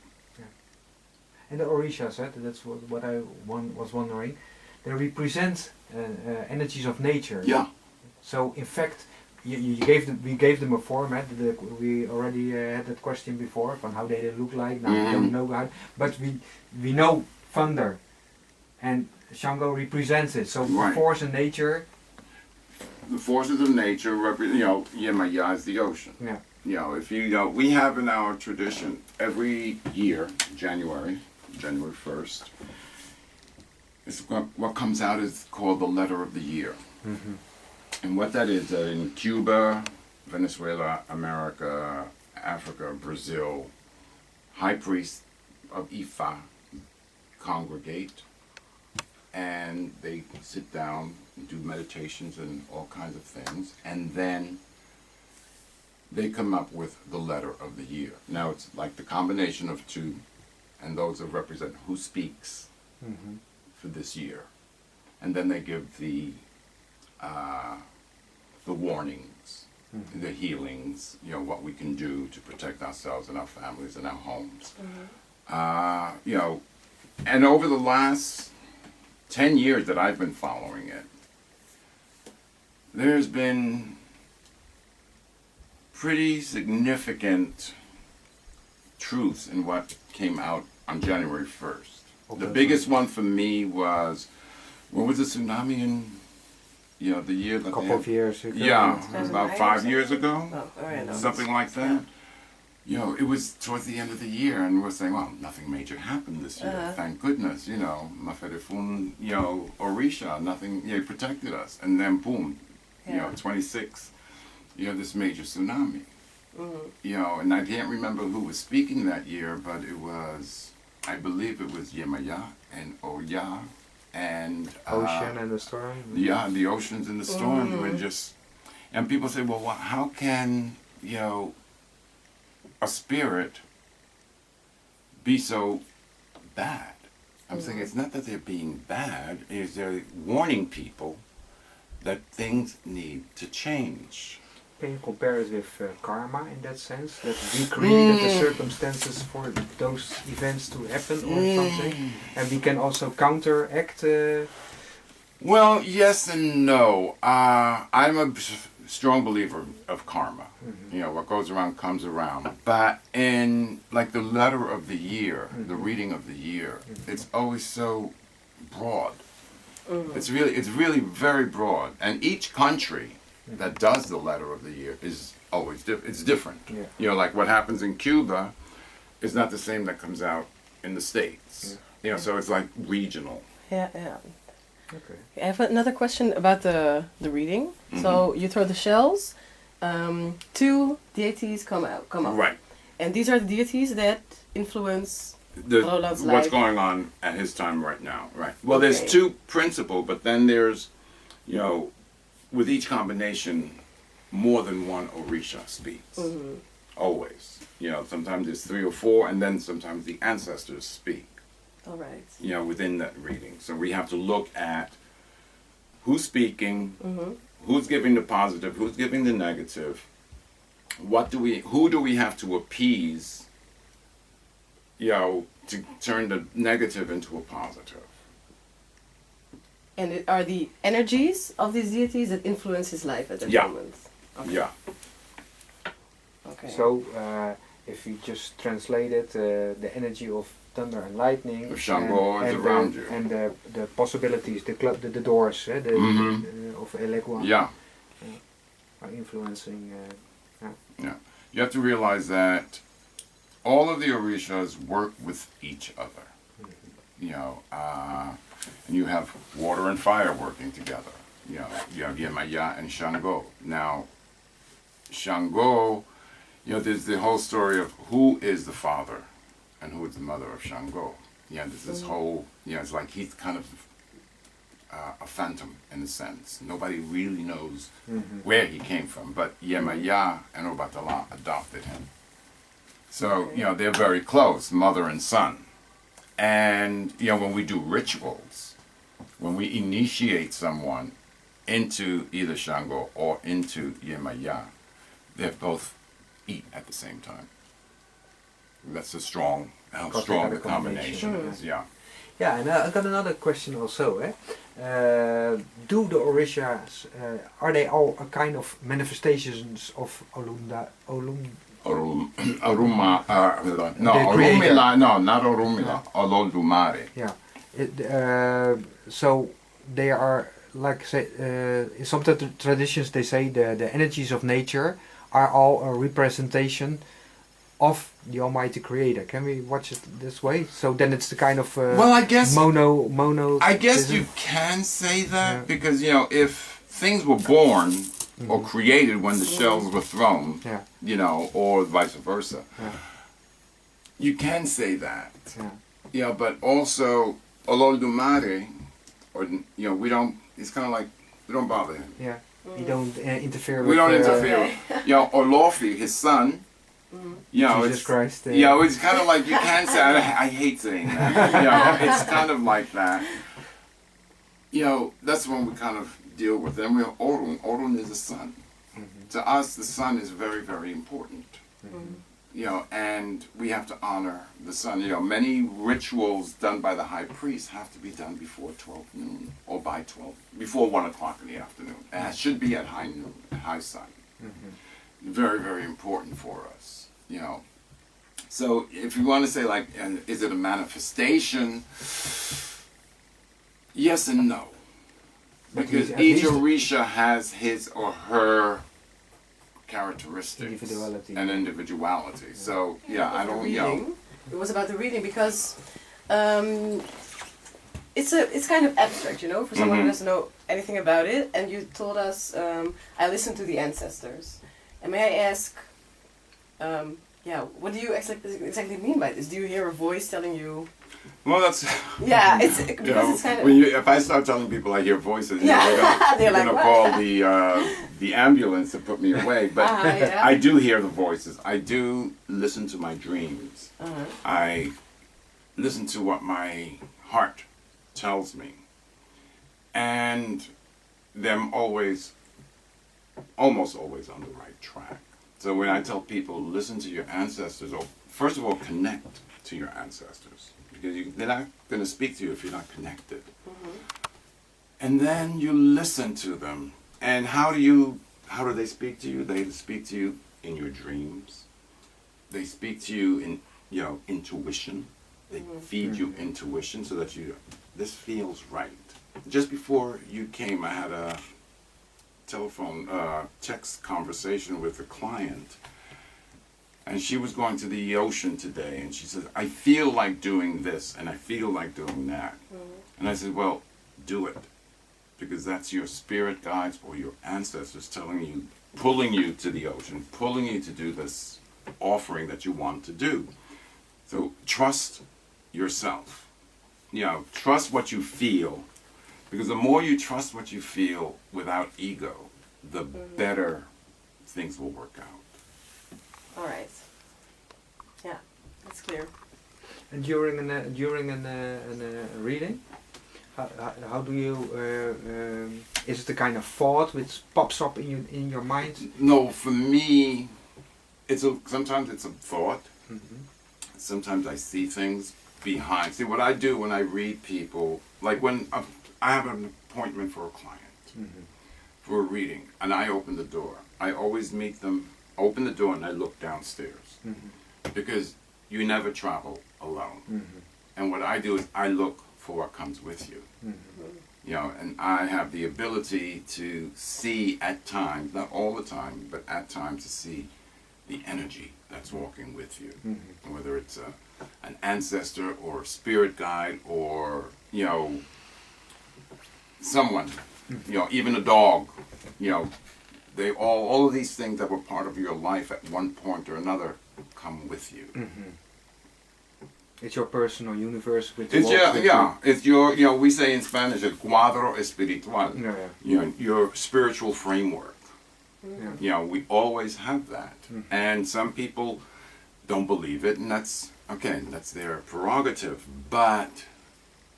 And the orishas, that's what I was wondering. They represent energies of nature. Yeah. So in fact, we gave them a format. We already had that question before on how they look like. Now we don't know how, but we know thunder, and Shango represents it. So Right. force in nature. The forces of nature represent, you know, Yemaya is the ocean. Yeah. You know, if you know, we have in our tradition every year, January 1st, is what comes out is called the letter of the year. Mm-hmm. And what that is, in Cuba, Venezuela, America, Africa, Brazil, high priests of Ifa congregate, and they sit down and do meditations and all kinds of things, and then they come up with the letter of the year. Now it's like the combination of two, and those that represent who speaks Mm-hmm. for this year, and then they give the warnings, Mm-hmm. the healings, you know, what we can do to protect ourselves and our families and our homes. You know, and over the last 10 years that I've been following it, there's been pretty significant truths in what came out on January 1st. The biggest one for me was, what was the tsunami in, you know, the year A that couple they of years ago. yeah, 2009 about or 5 years ago, Oh, all right. No. something like that. You know, it was towards the end of the year, and we're saying, well, nothing major happened this year, thank goodness, you know, Maferefun, you know, Orisha, nothing, you know, protected us. And then boom, you know, 26, you have this major tsunami. You know, and I can't remember who was speaking that year, but it was, I believe it was Yemaya and Oya and Ocean and the storm. yeah, the oceans and the storms were just, and people say, well, how can, you know, a spirit be so bad? I'm saying it's not that they're being bad, it's they're warning people that things need to change. Can you compare it with karma in that sense? That we created the circumstances for those events to happen or something? And we can also counteract? Well, yes and no. I'm a strong believer of karma. You know, what goes around comes around. But in like the letter of the year, the reading of the year, it's always so broad. It's really very broad. And each country that does the letter of the year is always it's different. Yeah. You know, like what happens in Cuba is not the same that comes out in the States. You know, so it's like regional. Yeah, yeah. Okay. I have another question about the reading. So you throw the shells, two deities come up. Right. And these are the deities that influence The, Roland's what's life. going on at his time right now. Right. Well, there's two principal, but then there's, you know, with each combination, more than one orisha speaks. Always. You know, sometimes there's 3 or 4, and then sometimes the ancestors speak. All right. You know, within that reading. So we have to look at who's speaking, who's giving the positive, who's giving the negative. Who do we have to appease, you know, to turn the negative into a positive? And it are the energies of these deities that influence his life at that Yeah. moment. Okay. Yeah. Okay. So, if we just translate it, the energy of thunder and lightning, Of Shango is around you. and the possibilities, the doors, of Elegua Yeah. are influencing. Yeah. You have to realize that all of the orishas work with each other. You know, and you have water and fire working together. You know, you have Yemaya and Shango. Now, Shango, you know, there's the whole story of who is the father and who is the mother of Shango. Yeah, there's this whole, you know, it's like he's kind of a phantom in a sense. Nobody really knows where he came from, but Yemaya and Obatala adopted him. So, you know, they're very close, mother and son. And, you know, when we do rituals, when we initiate someone into either Shango or into Yemaya, they both eat at the same time. That's how strong the combination is, yeah. Yeah, and I got another question also. Do the orishas, are they all a kind of manifestations of Aruma, no, The creator. Orumila, no, not Orumila, Olodumare. Yeah. So they are, like say, in some traditions they say the energies of nature are all a representation of the Almighty Creator. Can we watch it this way? So then it's the kind of Well, I guess mono. I guess you can say that Yeah. because if things were born or created when the shells were thrown, Yeah. or vice versa, Yeah. you can say that. Yeah. But also Olodumare, or we don't. It's kind of like we don't bother him. Yeah. You don't interfere with. We don't interfere. Olofi, his son. Jesus it's, Christ. it's kind of like you can say. I hate saying that. It's kind of like that. That's when we kind of deal with. Then we have Orun. Orun is the sun. To us, the sun is very, very important. And we have to honor the sun. Many rituals done by the high priest have to be done before 12 noon or by 12, before 1 o'clock in the afternoon. And it should be at high noon, high sun. Very, very important for us. So if you want to say like, is it a manifestation? Yes and no. Because each orisha has his or her characteristics Individuality. and individuality. So I don't It was about the reading because it's kind of abstract, for someone who doesn't know anything about it. And you told us, I listened to the ancestors. And may I ask, what do you exactly mean by this? Do you hear a voice telling you? Well, that's it's because it's kind of. If I start telling people I hear voices, they're they're like, gonna what? call the ambulance to put me away. But I do hear the voices. I do listen to my dreams. I listen to what my heart tells me, and them almost always on the right track. So when I tell people listen to your ancestors, or first of all connect to your ancestors. Because they're not going to speak to you if you're not connected. And then you listen to them. And how do they speak to you? They speak to you in your dreams. They speak to you in intuition. They feed you intuition so that this feels right. Just before you came, I had a telephone text conversation with a client. And she was going to the ocean today, and she said, I feel like doing this, and I feel like doing that. And I said, well, do it. Because that's your spirit guides or your ancestors pulling you to the ocean, pulling you to do this offering that you want to do. So trust yourself. Trust what you feel. Because the more you trust what you feel without ego, the better things will work out. All right. Yeah, that's clear. And during a reading, how do you? Is it the kind of thought which pops up in your mind? No, for me, sometimes it's a thought. Sometimes I see things behind. See what I do when I read people, like when I have an appointment for a client for a reading, and I open the door. I always meet them. Open the door and I look downstairs because you never travel alone. And what I do is I look for what comes with you. And I have the ability to see at times, not all the time, but at times to see the energy that's walking with you. Whether it's an ancestor or a spirit guide or, someone, even a dog, they all of these things that were part of your life at one point or another come with you. It's your personal universe. It's it's your we say in Spanish, el cuadro espiritual. Your spiritual framework. We always have that. And some people don't believe it, and that's their prerogative. But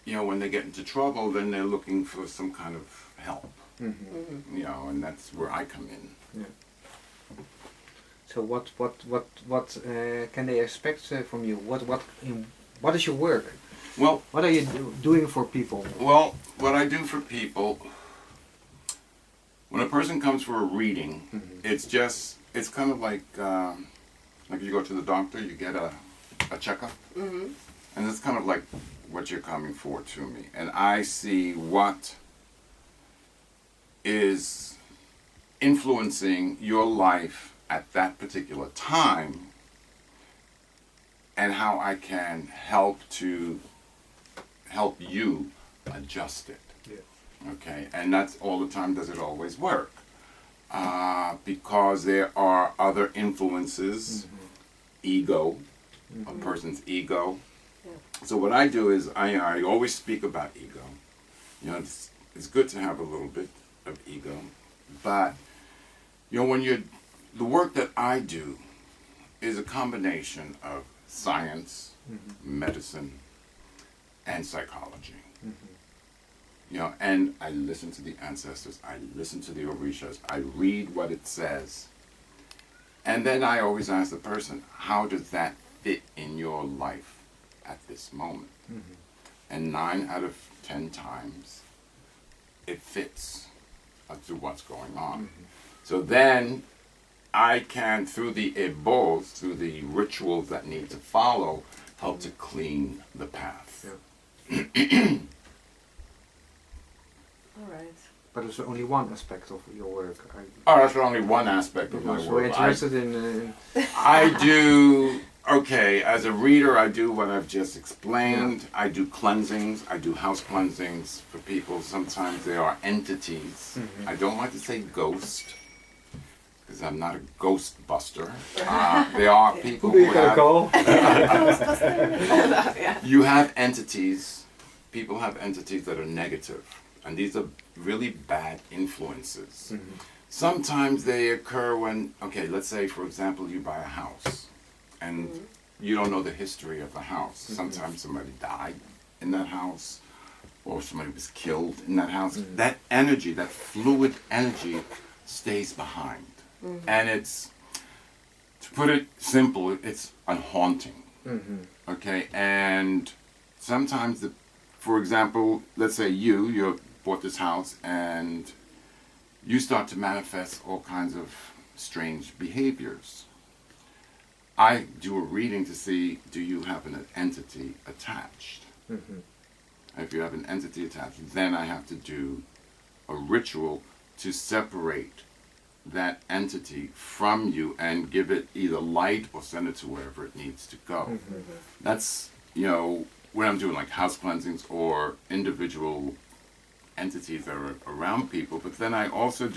when they get into trouble, then they're looking for some kind of help. And that's where I come in. So what can they expect from you? What is your work? Well, what are you doing for people? Well, what I do for people, when a person comes for a reading, it's kind of like you go to the doctor, you get a checkup, and it's kind of like what you're coming for to me, and I see what is influencing your life at that particular time and how I can help you adjust it. Yeah. Okay, and that's all the time. Does it always work? Because there are other influences, ego, a person's ego. Yeah. So what I do is I always speak about ego. You know, it's good to have a little bit of ego, but you know, the work that I do is a combination of science, medicine, and psychology. You know, and I listen to the ancestors, I listen to the orishas, I read what it says, and then I always ask the person, how does that fit in your life at this moment? And 9 out of 10 times, it fits to what's going on. So then I can, through the ebos, through the rituals that need to follow, help to clean the path. Yeah. All right. But it's only one aspect of your work. Oh, that's only one aspect of my Because work. we're interested in... I do, okay, as a reader, I do what I've just explained. I do cleansings. I do house cleansings for people. Sometimes they are entities. I don't like to say ghost, because I'm not a ghost buster. There are people who have... You have entities. People have entities that are negative. And these are really bad influences. Sometimes they occur when, okay, let's say, for example, you buy a house and you don't know the history of the house. Sometimes somebody died in that house or somebody was killed in that house. That energy, that fluid energy stays behind. And it's, to put it simple, it's a haunting. Okay, and sometimes, for example, let's say you bought this house and you start to manifest all kinds of strange behaviors. I do a reading to see, do you have an entity attached? If you have an entity attached, then I have to do a ritual to separate that entity from you and give it either light or send it to wherever it needs to go. That's, you know, when I'm doing like house cleansings or individual entities that are around people, but then I also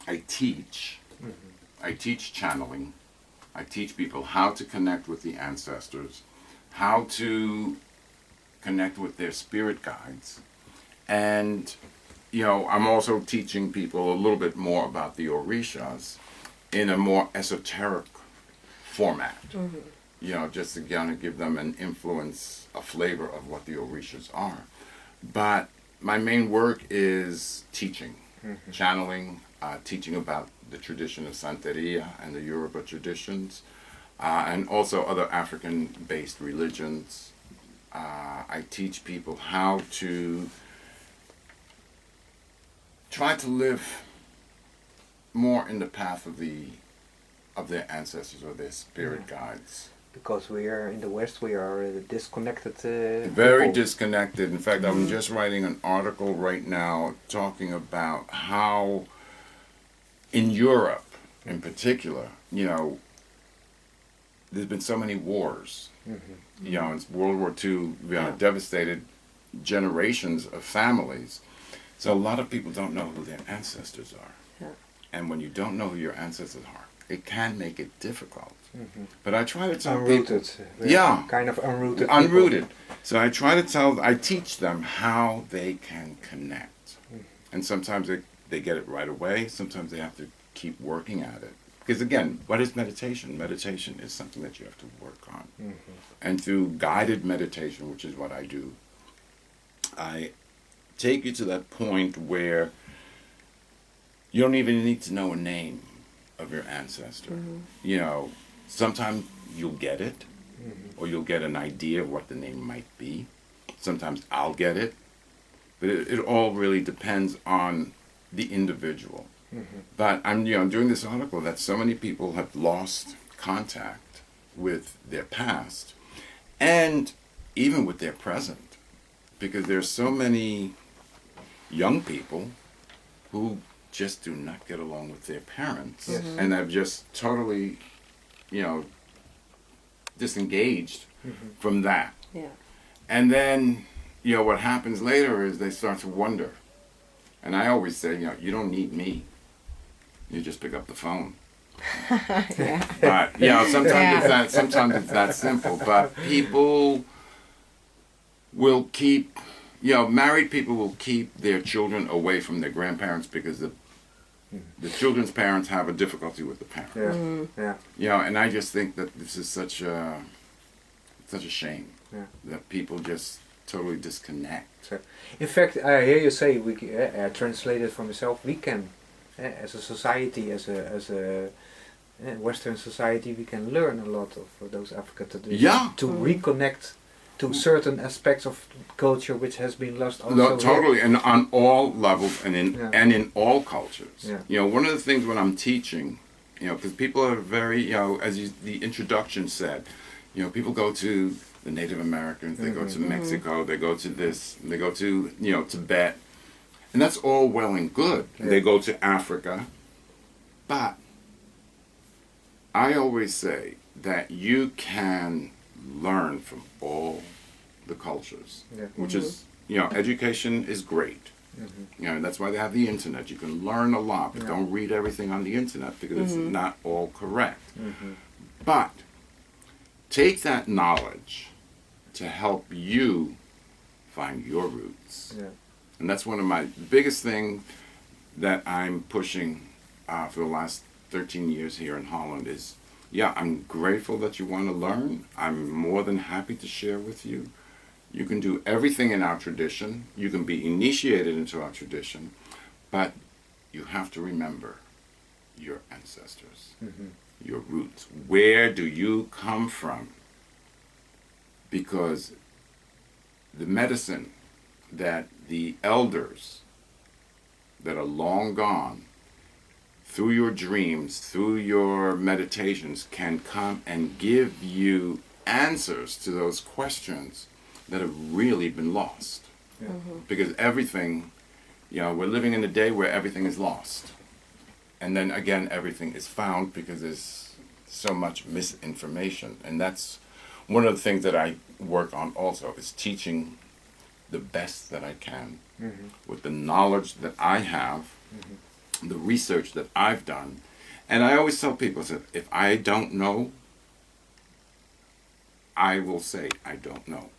I teach channeling. I teach people how to connect with the ancestors, how to connect with their spirit guides, and you know, I'm also teaching people a little bit more about the orishas in a more esoteric format. You know, just to kind of give them an influence, a flavor of what the orishas are. But my main work is teaching, channeling, teaching about the tradition of Santeria and the Yoruba traditions, and also other African-based religions. I teach people how to try to live more in the path of their ancestors or their spirit guides. Because we are in the West, we are disconnected. Very people. disconnected. In fact, I'm just writing an article right now talking about how in Europe, in particular, you know, there's been so many wars. You know, it's World War II, devastated generations of families. So a lot of people don't know who their ancestors are. And when you don't know who your ancestors are, it can make it difficult. But I try to tell unrooted. people... Kind of unrooted. Unrooted. So I teach them how they can connect. And sometimes they get it right away. Sometimes they have to keep working at it. Because again, what is meditation? Meditation is something that you have to work on. And through guided meditation, which is what I do, I take you to that point where you don't even need to know a name of your ancestor. You know, sometimes you'll get it, or you'll get an idea of what the name might be. Sometimes I'll get it, but it all really depends on the individual. But I'm doing this article that so many people have lost contact with their past, and even with their present, because there's so many young people who just do not get along with their parents, Yes. and have just totally, disengaged from that. Yeah. And then, what happens later is they start to wonder. And I always say, you don't need me. You just pick up the phone. Yeah. But, sometimes it's that simple. But people will keep, married people will keep their children away from their grandparents because the children's parents have a difficulty with the parents. Yeah. And I just think that this is such a shame that people just totally disconnect. So, in fact, I hear you say, we translated for myself, we can, as a society, as a Western society, we can learn a lot of those African traditions to reconnect to certain aspects of culture which has been lost. Also No, totally, and on all levels and in all cultures. Yeah. One of the things when I'm teaching, because people are very, as the introduction said, people go to the Native Americans, they go to Mexico, they go to this, they go to, Tibet, and that's all well and good. Yeah. They go to Africa, but I always say that you can learn from all the cultures, which is, education is great. That's why they have the internet. You can learn a lot, but don't read everything on the internet because it's not all correct. But take that knowledge to help you find your roots. And that's one of my biggest things that I'm pushing for the last 13 years here in Holland is, I'm grateful that you want to learn. I'm more than happy to share with you. You can do everything in our tradition. You can be initiated into our tradition, but you have to remember your ancestors, your roots. Where do you come from? Because the medicine that the elders that are long gone, through your dreams, through your meditations, can come and give you answers to those questions that have really been lost. Because everything, we're living in a day where everything is lost. And then again, everything is found because there's so much misinformation. And that's one of the things that I work on also, is teaching the best that I can with the knowledge that I have, the research that I've done. And I always tell people that if I don't know, I will say I don't know.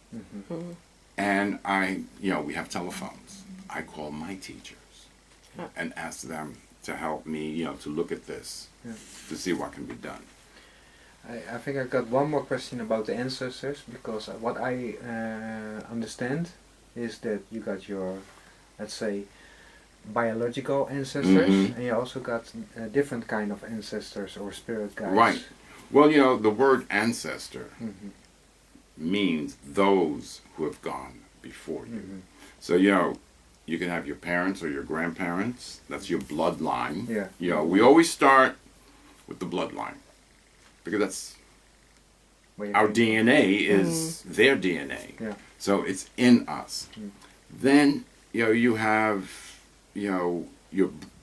And we have telephones. I call my teachers and ask them to help me, to look at this, to see what can be done. I think I got one more question about the ancestors, because what I understand is that you got your, let's say, biological ancestors, and you also got different kind of ancestors or spirit guides. Right. Well, the word ancestor means those who have gone before you. So, you can have your parents or your grandparents. That's your bloodline. We always start with the bloodline, because that's our DNA is their DNA. So it's in us. Then, you have, your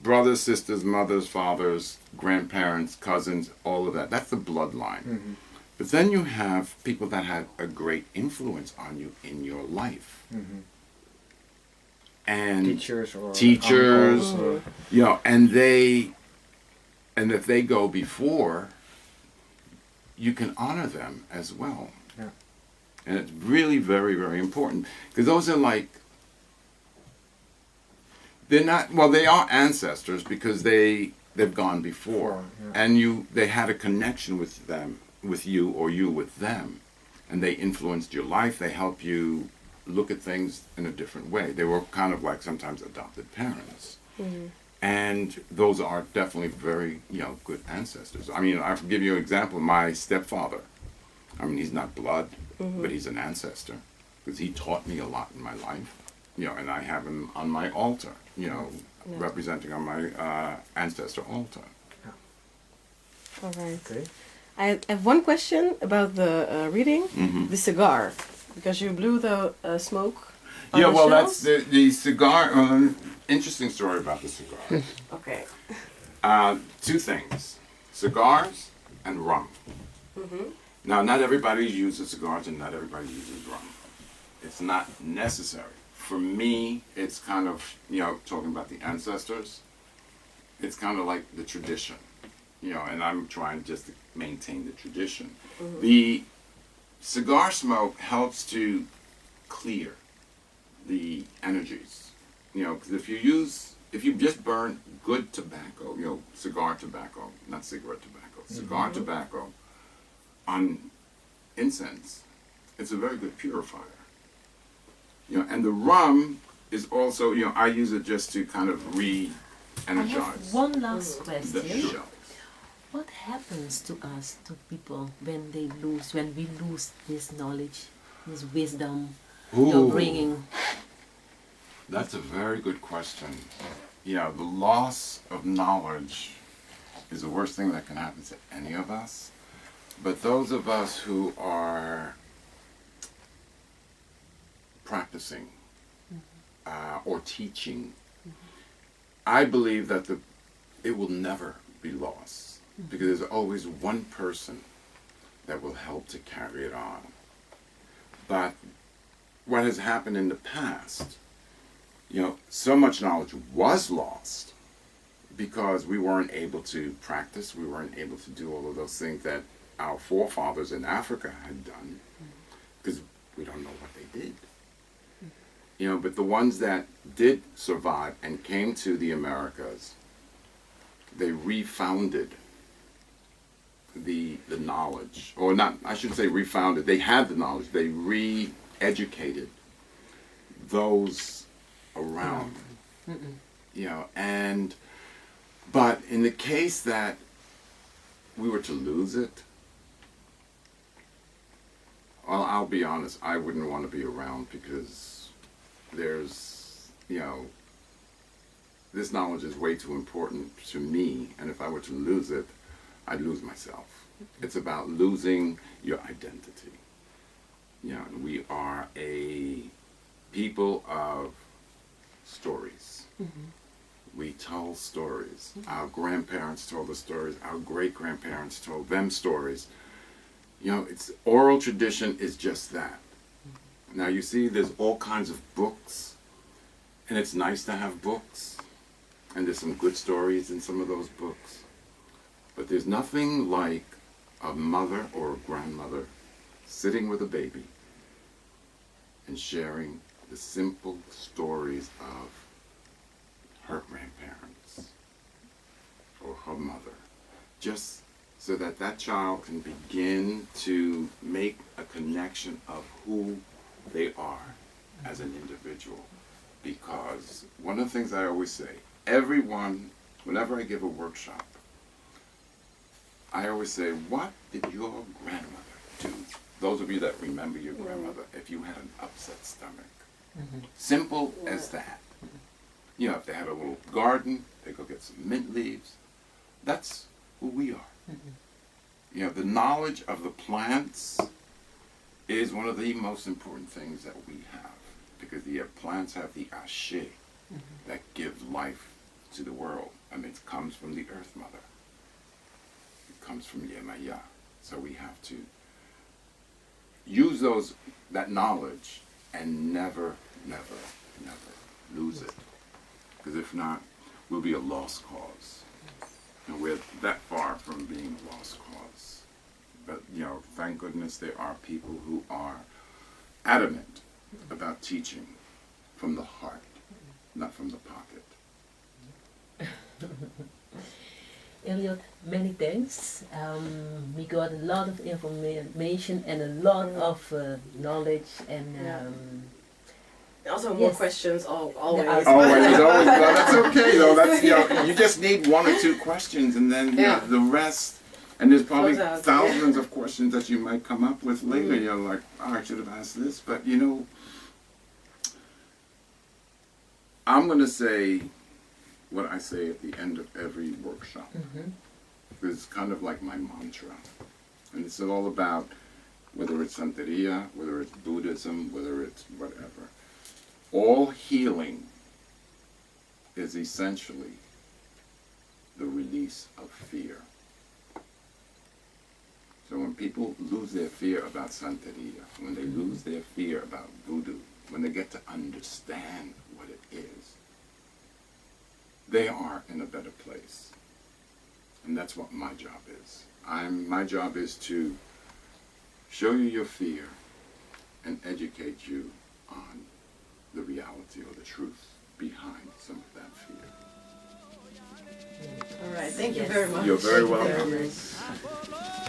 brothers, sisters, mothers, fathers, grandparents, cousins, all of that. That's the bloodline. But then you have people that had a great influence on you in your life. And teachers, and if they go before, you can honor them as well. And it's really very, very important, because those are like, they are ancestors because they've gone before, and they had a connection with them, with you, or you with them, and they influenced your life. They help you look at things in a different way. They were kind of like sometimes adopted parents. And those are definitely very, good ancestors. I mean, I'll give you an example. My stepfather, he's not blood, but he's an ancestor, because he taught me a lot in my life, and I have him on my altar, representing on my ancestor altar. All right. Okay. I have one question about the reading, the cigar, because you blew the smoke on the Well, shells. that's the cigar. interesting story about the cigar. Okay. Two things, cigars and rum. Now, not everybody uses cigars and not everybody uses rum. It's not necessary. For me, it's kind of, talking about the ancestors, it's kind of like the tradition, and I'm trying just to maintain the tradition. The cigar smoke helps to clear the energies, because if you just burn good tobacco, cigar tobacco, not cigarette tobacco, cigar tobacco on incense, it's a very good purifier. And the rum is also, I use it just to kind of I re-energize have one last the question. shells. What happens to us, to people, when we lose this knowledge, this wisdom you're bringing? That's a very good question. The loss of knowledge is the worst thing that can happen to any of us. But those of us who are practicing or teaching, I believe that it will never be lost, because there's always one person that will help to carry it on. But what has happened in the past, so much knowledge was lost because we weren't able to practice, we weren't able to do all of those things that our forefathers in Africa had done, because we don't know what they did. But the ones that did survive and came to the Americas, they refounded the knowledge, or not, I should say refounded, they had the knowledge, they re-educated those around, but in the case that we were to lose it, well, I'll be honest, I wouldn't want to be around, because there's, this knowledge is way too important to me, and if I were to lose it, I'd lose myself. It's about losing your identity. We are a people of stories. We tell stories. Our grandparents told us stories. Our great-grandparents told them stories. It's oral tradition is just that. Now you see, there's all kinds of books, and it's nice to have books, and there's some good stories in some of those books. But there's nothing like a mother or a grandmother sitting with a baby and sharing the simple stories of her grandparents or her mother, just so that that child can begin to make a connection of who they are as an individual. Because one of the things I always say, whenever I give a workshop, I always say, what did your grandmother do? Those of you that remember your grandmother, if you had an upset stomach. Simple as that. If they had a little garden, they go get some mint leaves. That's who we are. The knowledge of the plants is one of the most important things that we have, because the plants have the ashe that gives life to the world. It comes from the Earth Mother. It comes from Yemaya. So we have to use that knowledge and never, never, never lose it. Because if not, we'll be a lost cause. And we're that far from being a lost cause. But, thank goodness there are people who are adamant about teaching from the heart, not from the pocket. Elliott, many thanks. We got a lot of information and a lot of knowledge, and also more questions, always. Always. Well, that's okay though. That's you just need one or two questions, and then the rest. And there's probably thousands of questions that you might come up with later. You're like, oh, I should have asked this, but I'm going to say what I say at the end of every workshop. It's kind of like my mantra. And it's all about, whether it's Santeria, whether it's Buddhism, whether it's whatever. All healing is essentially the release of fear. So when people lose their fear about Santeria, when they lose their fear about voodoo, when they get to understand what it is, they are in a better place. And that's what my job is. My job is to show you your fear and educate you on the reality or the truth behind some of that fear. All right, thank you Yes. very much. You're very Thank you welcome. very much.